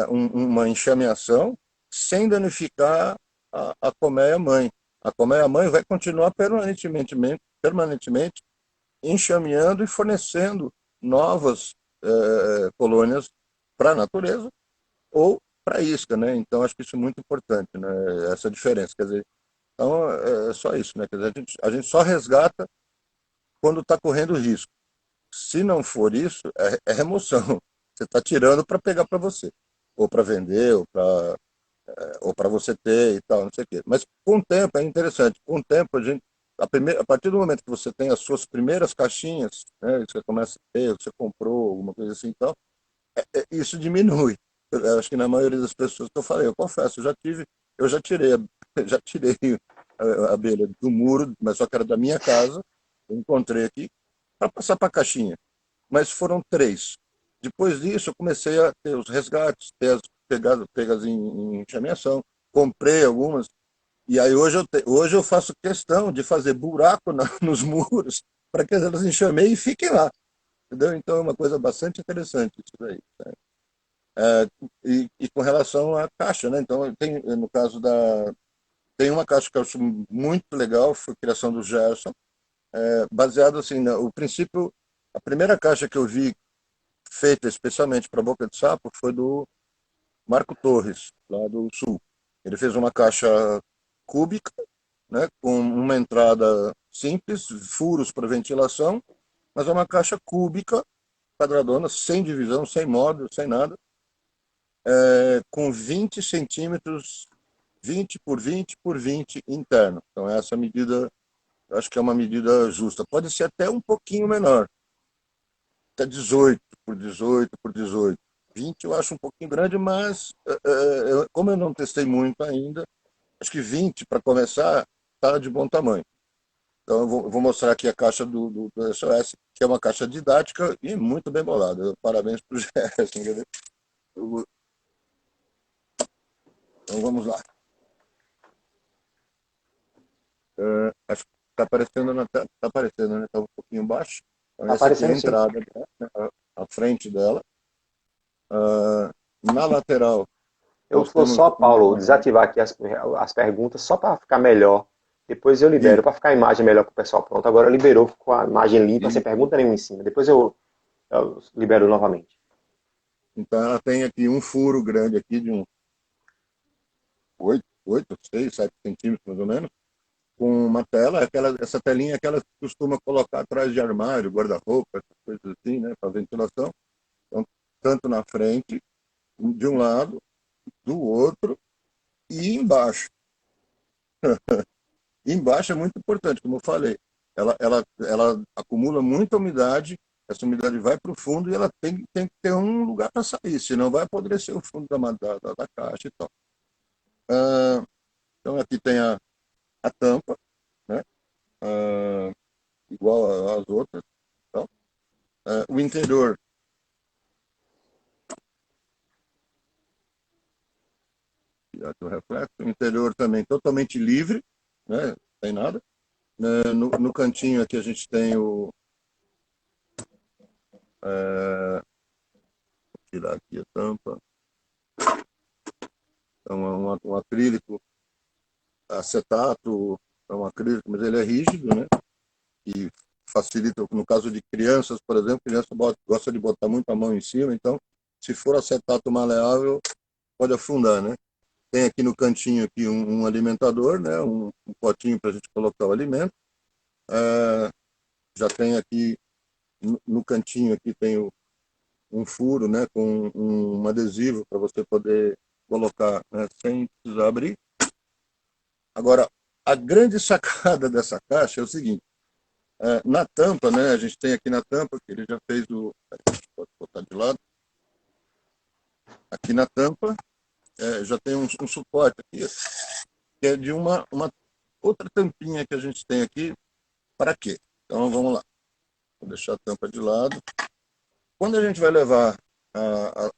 uma enxameação sem danificar a colmeia-mãe. A colmeia-mãe vai continuar permanentemente enxameando e fornecendo novas colônias para a natureza ou para a isca, né? Então acho que isso é muito importante, né? Essa diferença, quer dizer, então é só isso, né? Quer dizer, a gente só resgata quando está correndo risco. Se não for isso, é remoção. Você está tirando para pegar para você, ou para vender, ou para você ter e tal, não sei o quê. Mas com o tempo é interessante. Com o tempo a partir do momento que você tem as suas primeiras caixinhas, né, você começa a ter, você comprou alguma coisa assim e tal, isso diminui. Eu acho que na maioria das pessoas que eu falei, eu confesso, eu já tirei, já tirei a abelha do muro, mas só que era da minha casa, eu encontrei aqui, para passar para a caixinha. Mas foram três. Depois disso, eu comecei a ter os resgates, ter as pegas em enxameação, comprei algumas, e aí hoje eu faço questão de fazer buraco nos muros para que elas enxameiem e fiquem lá. Entendeu? Então é uma coisa bastante interessante isso daí. Né? E com relação à caixa, né? Então, no caso tem uma caixa que eu acho muito legal, foi a criação do Gerson, baseado assim, o princípio, a primeira caixa que eu vi feita especialmente para boca de sapo foi do Marco Torres, lá do Sul. Ele fez uma caixa cúbica, né, com uma entrada simples, furos para ventilação, mas é uma caixa cúbica, quadradona, sem divisão, sem módulo, sem nada, com 20 centímetros, 20 por 20 por 20 interno. Então, essa medida, eu acho que é uma medida justa. Pode ser até um pouquinho menor, até 18 por 18 por 18. 20 eu acho um pouquinho grande, mas como eu não testei muito ainda, acho que 20 para começar está de bom tamanho. Então eu vou mostrar aqui a caixa do SOS, que é uma caixa didática e muito bem bolada. Parabéns para o Gerson. Então vamos lá. Acho que está aparecendo, tá aparecendo, né? Está um pouquinho baixo. Então Tá essa aqui é a aparecendo sim. entrada dela, né? A frente dela. Na lateral Eu nós vou temos só, Paulo, desativar aqui as perguntas só para ficar melhor. Depois eu libero, isso, para ficar a imagem melhor para o pessoal. Pronto, agora liberou, ficou a imagem limpa, sem pergunta nenhuma em cima. Depois eu libero novamente. então ela tem aqui um furo grande aqui de uns 8, 6, 7 centímetros mais ou menos, com uma tela, essa telinha é aquela que costuma colocar atrás de armário, guarda-roupa, essas coisas assim, né, para ventilação. Então, tanto na frente, de um lado, do outro e embaixo. E embaixo é muito importante, como eu falei. Ela acumula muita umidade, essa umidade vai para o fundo e ela tem que ter um lugar para sair, senão vai apodrecer o fundo da caixa e tal. Então aqui tem a tampa, né? Igual às outras. Então, o interior, aqui o reflexo, o interior também totalmente livre, né? Não tem nada. No cantinho aqui a gente tem vou tirar aqui a tampa, é um acrílico acetato, é um acrílico, mas ele é rígido, né? E facilita, no caso de crianças, por exemplo, criança gosta de botar muito a mão em cima, então, se for acetato maleável, pode afundar, né? Tem aqui no cantinho aqui um alimentador, né? Um potinho para a gente colocar o alimento. Já tem aqui no cantinho aqui tem um furo, né? Com um adesivo para você poder colocar, né, sem precisar abrir. Agora, a grande sacada dessa caixa é o seguinte: na tampa, né? A gente tem aqui na tampa que ele já fez pode botar de lado. Aqui na tampa já tem um suporte aqui, que é de uma outra tampinha que a gente tem aqui. Para quê? Então vamos lá. Vou deixar a tampa de lado. Quando a gente vai levar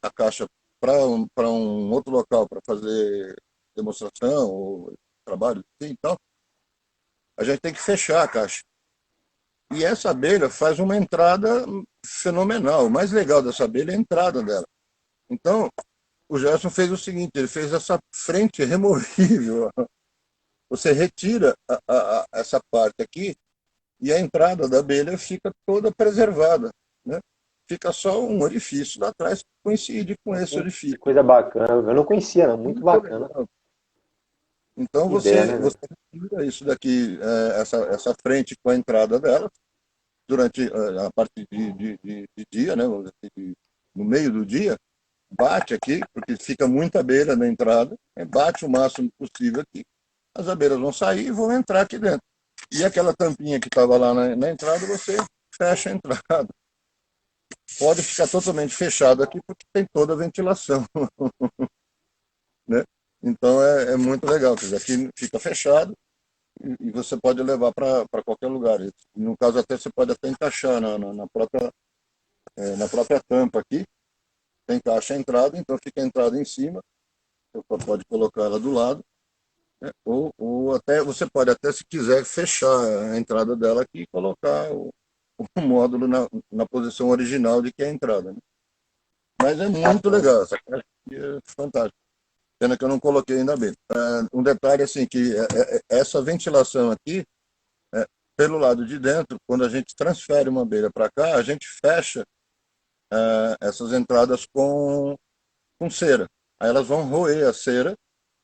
a caixa para um outro local para fazer demonstração ou trabalho assim, e tal, a gente tem que fechar a caixa. E essa abelha faz uma entrada fenomenal. O mais legal dessa abelha é a entrada dela. Então, o Gerson fez o seguinte, ele fez essa frente removível. Você retira essa parte aqui e a entrada da abelha fica toda preservada, né? Fica só um orifício lá atrás que coincide com esse Que orifício. coisa bacana. Eu não conhecia, não. Muito Muito bacana. legal. Então Que ideia, né, você velho? retira isso daqui, essa frente com a entrada dela, durante a parte de dia, né? Vamos dizer assim, no meio do dia, bate aqui, porque fica muita abelha na entrada, bate o máximo possível aqui. As abelhas vão sair e vão entrar aqui dentro. E aquela tampinha que estava lá na entrada, você fecha a entrada. Pode ficar totalmente fechado aqui, porque tem toda a ventilação, né? Então é muito legal. Quer dizer, aqui fica fechado e você pode levar para qualquer lugar. No caso, até você pode até encaixar na própria tampa aqui. Tem encaixa a entrada, então fica a entrada em cima. Você pode colocar ela do lado. Né? Ou até você pode até, se quiser, fechar a entrada dela aqui e colocar o módulo na posição original de que é a entrada. Né? Mas é muito Bacana. legal, essa caixa aqui é fantástica. Pena que eu não coloquei ainda bem. Um detalhe assim, que essa ventilação aqui, é, pelo lado de dentro, quando a gente transfere uma abelha para cá, a gente fecha essas entradas com cera. Aí elas vão roer a cera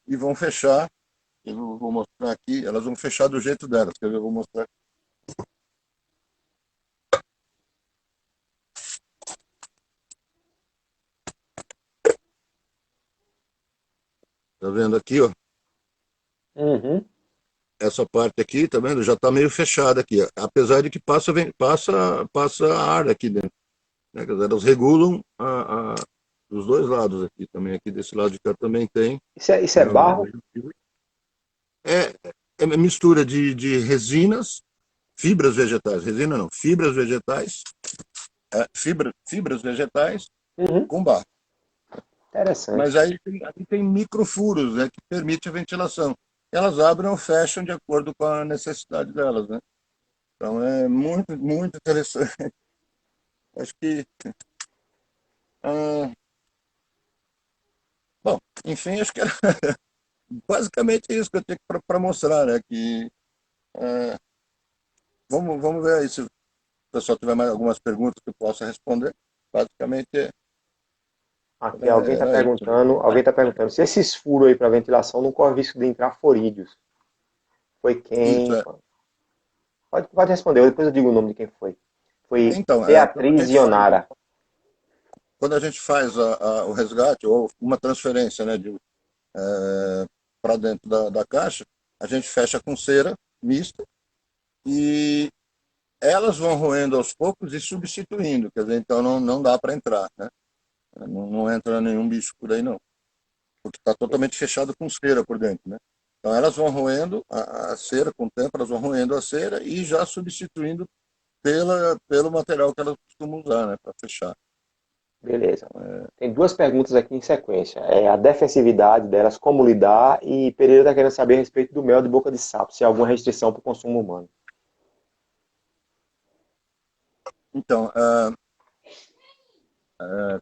e vão fechar. Eu vou mostrar aqui, elas vão fechar do jeito delas. Quer ver? Eu vou mostrar. Tá vendo aqui, ó? Uhum. Essa parte aqui, tá vendo? Já tá meio fechada aqui, ó. Apesar de que passa ar aqui dentro. Né? Quer dizer, elas regulam dos dois lados aqui também. Aqui desse lado de cá também tem. Isso é Né? barro? É, é mistura de resinas, fibras vegetais. Resina não, fibras vegetais, fibras vegetais Uhum. com barro. Mas Interessante. aí tem microfuros, né, que permite a ventilação. Elas abrem ou fecham de acordo com a necessidade delas, né? Então é muito, muito interessante. Acho que, ah, bom, enfim, acho que era basicamente isso que eu tenho para mostrar, né? Que, ah, vamos ver aí se o pessoal tiver mais algumas perguntas que eu possa responder. Basicamente Aqui alguém está era isso. perguntando, se esses furos aí para ventilação não corre risco de entrar forídeos. Foi Isso, quem? Pode responder, depois eu digo o nome de quem foi. Foi Então, Beatriz Ionara. quando a gente faz o resgate ou uma transferência, né, para dentro da caixa, a gente fecha com cera mista e elas vão roendo aos poucos e substituindo, quer dizer, então não dá para entrar, né? Não entra nenhum bicho por aí não, porque está totalmente fechado com cera por dentro, né? Então elas vão roendo a cera com o tempo, elas vão roendo a cera e já substituindo pelo material que elas costumam usar, né, para fechar. Beleza. Tem duas perguntas aqui em sequência. É a defensividade delas, como lidar, e Pereira está querendo saber a respeito do mel de boca de sapo, se há alguma restrição para o consumo humano. Então,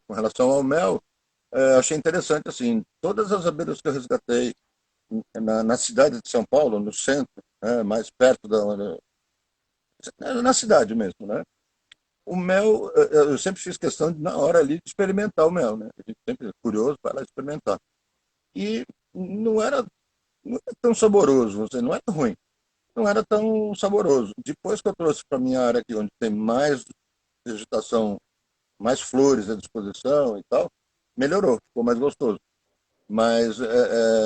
com relação ao mel, achei interessante assim, todas as abelhas que eu resgatei na cidade de São Paulo, no centro, né, mais perto na cidade mesmo, né? O mel, eu sempre fiz questão de, na hora ali, de experimentar o mel, né? A gente sempre é curioso para lá experimentar. E não era, não era tão saboroso, não era ruim, não era tão saboroso. Depois que eu trouxe para minha área aqui, onde tem mais vegetação, mais flores à disposição e tal, melhorou, ficou mais gostoso. Mas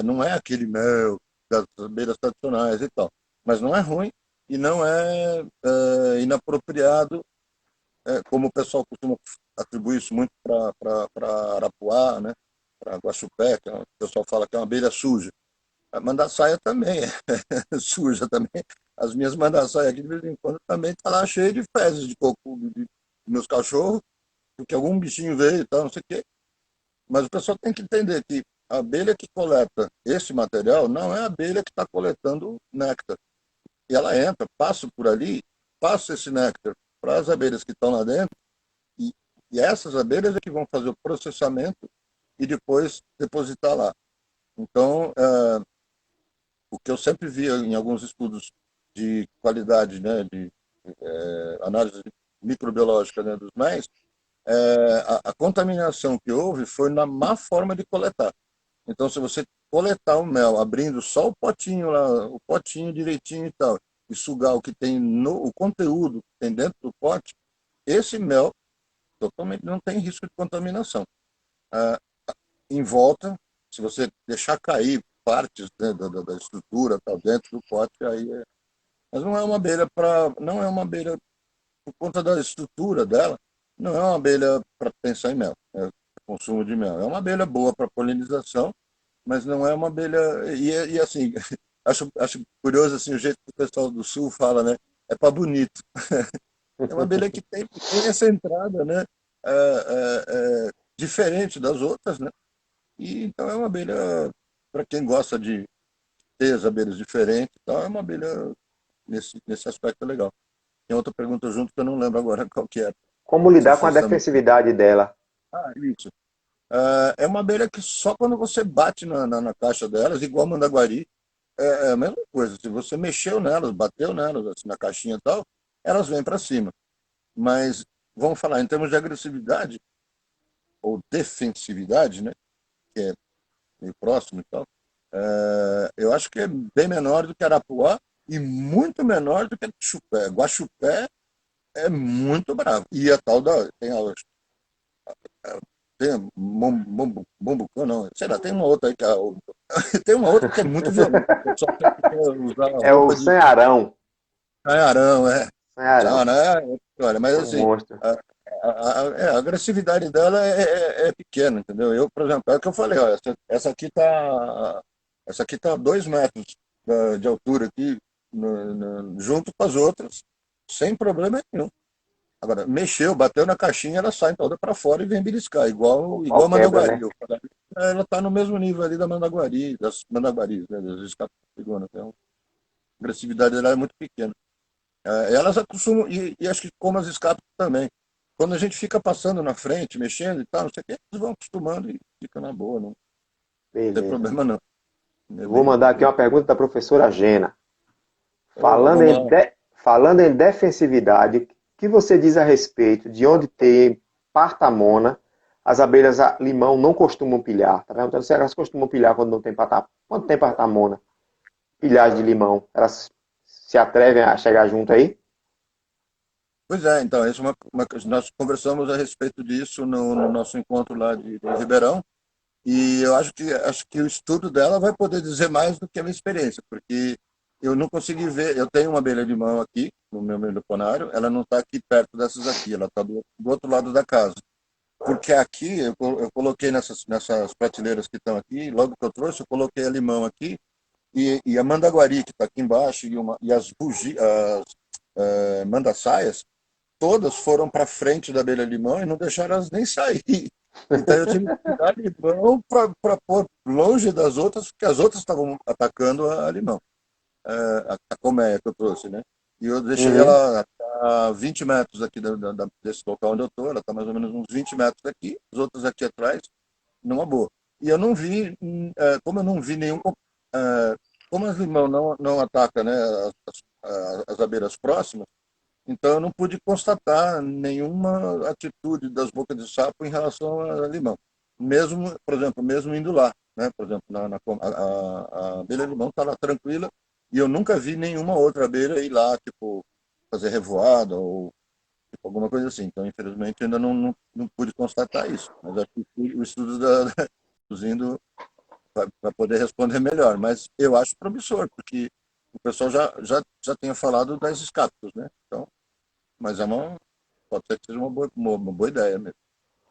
não é aquele mel das abelhas tradicionais e tal. Mas não é ruim e não é inapropriado, como o pessoal costuma atribuir isso muito para Arapuá, né? guaxupé, que o pessoal fala que é uma abelha suja. A mandaçaia também é suja também. As minhas mandaçaias aqui, de vez em quando, também tá lá cheia de fezes de cocô de meus cachorros, porque algum bichinho veio e tal, não sei o quê. Mas o pessoal tem que entender que a abelha que coleta esse material não é a abelha que está coletando néctar. E ela entra, passa por ali, passa esse néctar para as abelhas que estão lá dentro, e, e essas abelhas é que vão fazer o processamento e depois depositar lá. Então, o que eu sempre via em alguns estudos de qualidade, né, de análise microbiológica, né, dos mais, a contaminação que houve foi na má forma de coletar. Então, se você coletar o mel, abrindo só o potinho lá, o potinho direitinho e tal, e sugar o que tem no, o conteúdo que tem dentro do pote, esse mel totalmente não tem risco de contaminação. Ah, em volta, se você deixar cair partes, né, da estrutura tal, dentro do pote, aí é... Mas não é uma abelha para, não é uma abelha por conta da estrutura dela, não é uma abelha para pensar em mel, consumo de mel. É uma abelha boa para polinização, mas não é uma abelha. E assim, acho curioso assim, o jeito que o pessoal do sul fala, né? É para bonito. É uma abelha que tem essa entrada, né? É, diferente das outras, né? E então é uma abelha, para quem gosta de ter as abelhas diferentes, então é uma abelha nesse aspecto legal. Tem outra pergunta junto que eu não lembro agora qual que era. Como Você lidar com a fez também. defensividade dela? Isso. É uma abelha que só quando você bate na caixa delas, igual a mandaguari, é a mesma coisa. Se você mexeu nelas, bateu nelas, assim, na caixinha e tal, elas vêm para cima. Mas, vamos falar, em termos de agressividade ou defensividade, né, que é meio próximo e tal, eu acho que é bem menor do que Arapuá e muito menor do que Guaxupé. Guaxupé é muito bravo. E a tal da. Tem Mombucã, não. Sei lá, tem uma outra aí que tem uma outra que é muito violenta. O pessoal sempre quer usar a É o roupa de sanharão. Canharão, é. Sanharão. Sanharão olha, mas É um assim, monstro. a agressividade dela é pequena, entendeu? Eu, por exemplo, é o que eu falei, ó, essa aqui tá a 2 metros de altura aqui, junto com as outras, sem problema nenhum. Agora, mexeu, bateu na caixinha, ela sai toda para fora e vem beliscar, Pau igual a quebra, mandaguari. né? Ela está no mesmo nível ali da mandaguari, das mandaguaris, né, das escapiguanas. Então, a agressividade dela é muito pequena. Elas acostumam, e acho que como as escapas também. Quando a gente fica passando na frente, mexendo e tal, não sei o que, eles vão acostumando e fica na boa, não tem Beleza. problema não. É Vou mandar aqui bem... uma pergunta da professora Gena. Vamos lá. Falando em defensividade, o que você diz a respeito de onde tem partamona, as abelhas limão não costumam pilhar? Tá perguntando se elas costumam pilhar quando não tem quando tem partamona, pilhagem de limão. Elas se atrevem a chegar junto aí? Pois é, então, isso é nós conversamos a respeito disso no nosso encontro lá de Ribeirão, e eu acho que o estudo dela vai poder dizer mais do que a minha experiência, porque eu não consegui ver. Eu tenho uma abelha de mão aqui no meu meloponário, ela não está aqui perto dessas aqui, ela está do outro lado da casa. Porque aqui eu coloquei nessas prateleiras que estão aqui, logo que eu trouxe, eu coloquei a limão aqui e a mandaguari que está aqui embaixo e as mandaçaias, todas foram para frente da abelha limão e não deixaram elas nem sair. Então eu tive que tirar limão para pôr longe das outras, porque as outras estavam atacando a limão, a colmeia que eu trouxe, né? E eu deixei Uhum. ela a 20 metros aqui desse local onde eu estou, ela está mais ou menos uns 20 metros daqui, as outras aqui atrás, numa boa. E eu não vi, como eu não vi nenhum. eh, Como as limão não ataca, né, as abelhas próximas, então eu não pude constatar nenhuma atitude das bocas de sapo em relação a limão. Mesmo, por exemplo, mesmo indo lá, né? Por exemplo, a abelha limão está lá tranquila e eu nunca vi nenhuma outra abelha ir lá, tipo, fazer revoada ou tipo, alguma coisa assim. Então, infelizmente, ainda não pude constatar isso. Mas acho que o estudo dos indo vai poder responder melhor. Mas eu acho promissor, porque o pessoal já tinha falado das escaptos, né? Então, mas pode ser que seja uma boa ideia mesmo.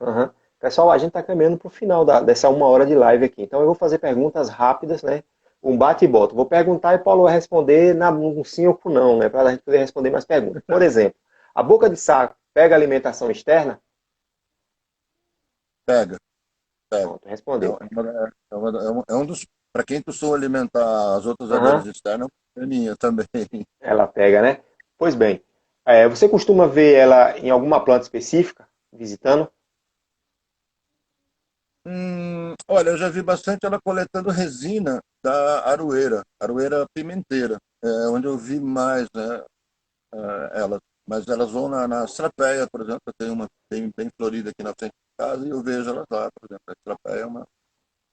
Uhum. Pessoal, a gente está caminhando para o final dessa 1 hora de live aqui. Então eu vou fazer perguntas rápidas, né? Um bate e volta. Vou perguntar e Paulo vai responder um sim ou com não, né? Para a gente poder responder mais perguntas. Por exemplo, a boca de saco pega alimentação externa? Pega, pega. Pronto, respondeu. É um dos. Para quem costuma alimentar as outras abelhas Aham, externas, é minha também. ela pega, né? Pois bem, você costuma ver ela em alguma planta específica, visitando? Olha, eu já vi bastante ela coletando resina da aroeira pimenteira. É onde eu vi mais, né, elas. Mas elas vão na estrapeia, por exemplo, eu tenho uma bem florida aqui na frente de casa e eu vejo elas lá, por exemplo. A estrapeia é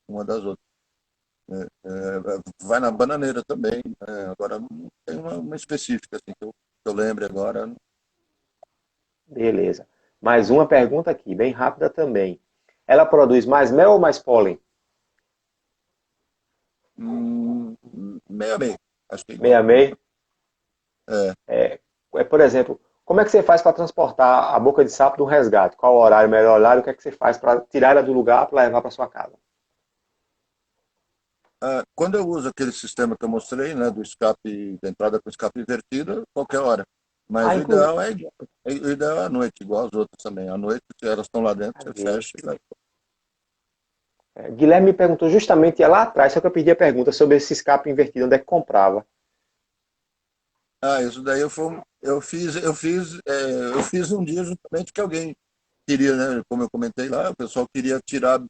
uma das outras. Vai na bananeira também. Agora, não tem uma específica assim, que eu lembre agora. Beleza. Mais uma pergunta aqui, bem rápida também. Ela produz mais mel ou mais pólen? Meio a meio, acho que é igual. Meia meia? É, Por exemplo, como é que você faz para transportar a boca de sapo do resgate? Qual o horário, o melhor horário? O que é que você faz para tirar ela do lugar para levar para sua casa? quando eu uso aquele sistema que eu mostrei, né, do escape, da entrada com escape invertida, qualquer hora. Mas Ah, o ideal é igual. O ideal é à noite, igual as outras também. À noite, se elas estão lá dentro, você inclusive. fecha e vai. Guilherme me perguntou justamente lá atrás, só que eu pedi a pergunta sobre esse escape invertido, onde é que comprava. Isso daí eu fiz um dia justamente que alguém queria, né? Como eu comentei lá, o pessoal queria tirar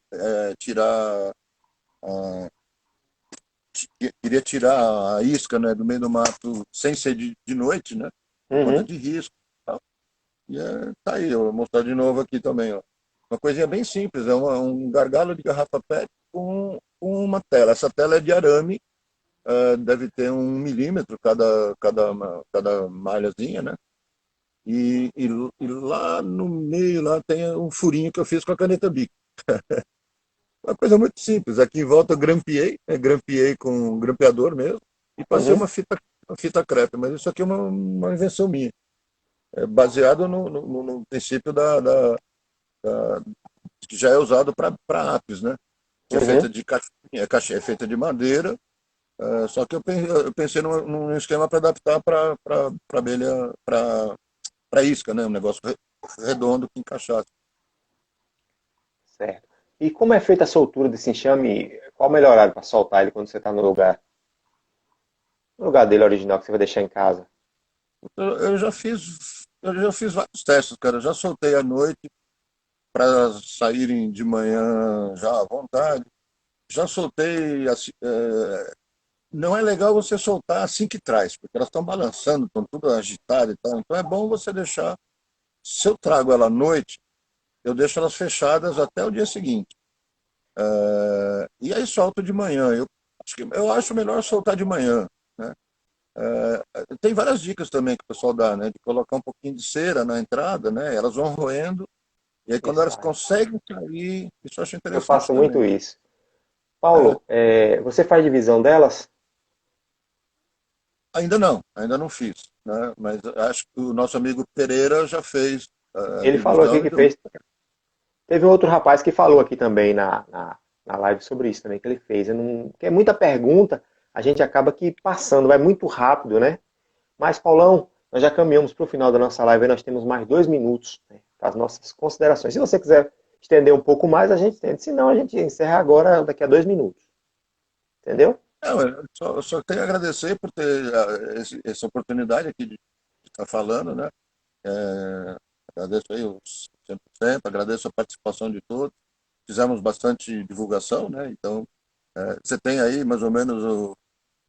a isca, né, do meio do mato sem ser de noite, né? Por conta Uhum, de risco. E tal. Tá aí, eu vou mostrar de novo aqui também, ó. Uma coisinha bem simples, é um gargalo de garrafa PET com uma tela. Essa tela é de arame, deve ter 1 milímetro cada malhazinha, né? E lá no meio lá tem um furinho que eu fiz com a caneta Bic. Uma coisa muito simples. Aqui em volta eu grampeei com um grampeador mesmo e passei uhum. uma fita crepe. Mas isso aqui é uma invenção minha. É baseado no princípio que já é usado para apis, né? Que é feita Uhum. de caixinha, é feita de madeira. Só que eu pensei num esquema para adaptar para abelha, para isca, né? Um negócio redondo que encaixasse. Certo. E como é feita a soltura desse enxame? Qual o melhor horário para soltar ele quando você está no lugar? No lugar dele original que você vai deixar em casa? Eu já fiz vários testes, cara. Eu já soltei à noite para saírem de manhã já à vontade. Já soltei assim, não é legal você soltar assim que traz, porque elas estão balançando, estão tudo agitadas e tal. Então é bom você deixar. Se eu trago ela à noite, eu deixo elas fechadas até o dia seguinte. E aí solto de manhã. Eu acho melhor soltar de manhã, né? Tem várias dicas também que o pessoal dá, né? De colocar um pouquinho de cera na entrada, né? Elas vão roendo, e aí E quando elas sai. conseguem sair, isso eu acho Eu interessante faço também. muito isso. É, Paulo, você faz divisão delas? ainda não fiz, né? Mas acho que o nosso amigo Pereira já fez a Ele falou aqui divisão e que deu. fez. Teve um outro rapaz que falou aqui também na live sobre isso também, que ele fez. Eu não, porque é muita pergunta, a gente acaba aqui passando, vai muito rápido, né? Mas, Paulão, nós já caminhamos para o final da nossa live, nós temos mais 2 minutos, né, para as nossas considerações. Se você quiser estender um pouco mais, a gente estende. Se não, a gente encerra agora, daqui a 2 minutos. Entendeu? Não, eu só tenho a agradecer por ter essa oportunidade aqui de estar falando, né? É, agradeço aí os 100%, agradeço a participação de todos. Fizemos bastante divulgação, né? Então, você tem aí mais ou menos a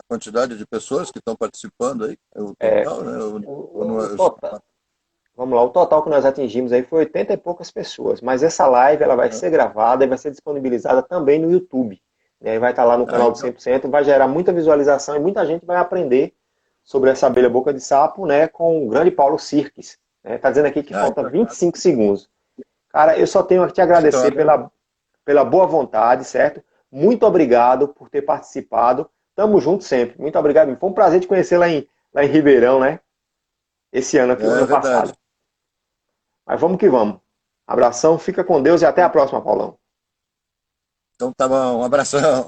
quantidade de pessoas que estão participando aí, o É, total, né? o total, vamos lá, o total que nós atingimos aí foi 80 e poucas pessoas, mas essa live ela vai ser gravada e vai ser disponibilizada também no YouTube. Né? Vai estar lá no canal do Então, 100%, vai gerar muita visualização e muita gente vai aprender sobre essa abelha boca de sapo, né, com o grande Paulo Sirques. Né? Tá dizendo aqui que falta então, 25 segundos. Cara, eu só tenho a te então, agradecer pela boa vontade, certo? Muito obrigado por ter participado. Tamo junto sempre. Muito obrigado. Foi um prazer te conhecer lá em Ribeirão, né? Esse ano aqui, o é ano verdade. passado. Mas vamos que vamos. Abração, fica com Deus e até a próxima, Paulão. Então tá bom, um abração.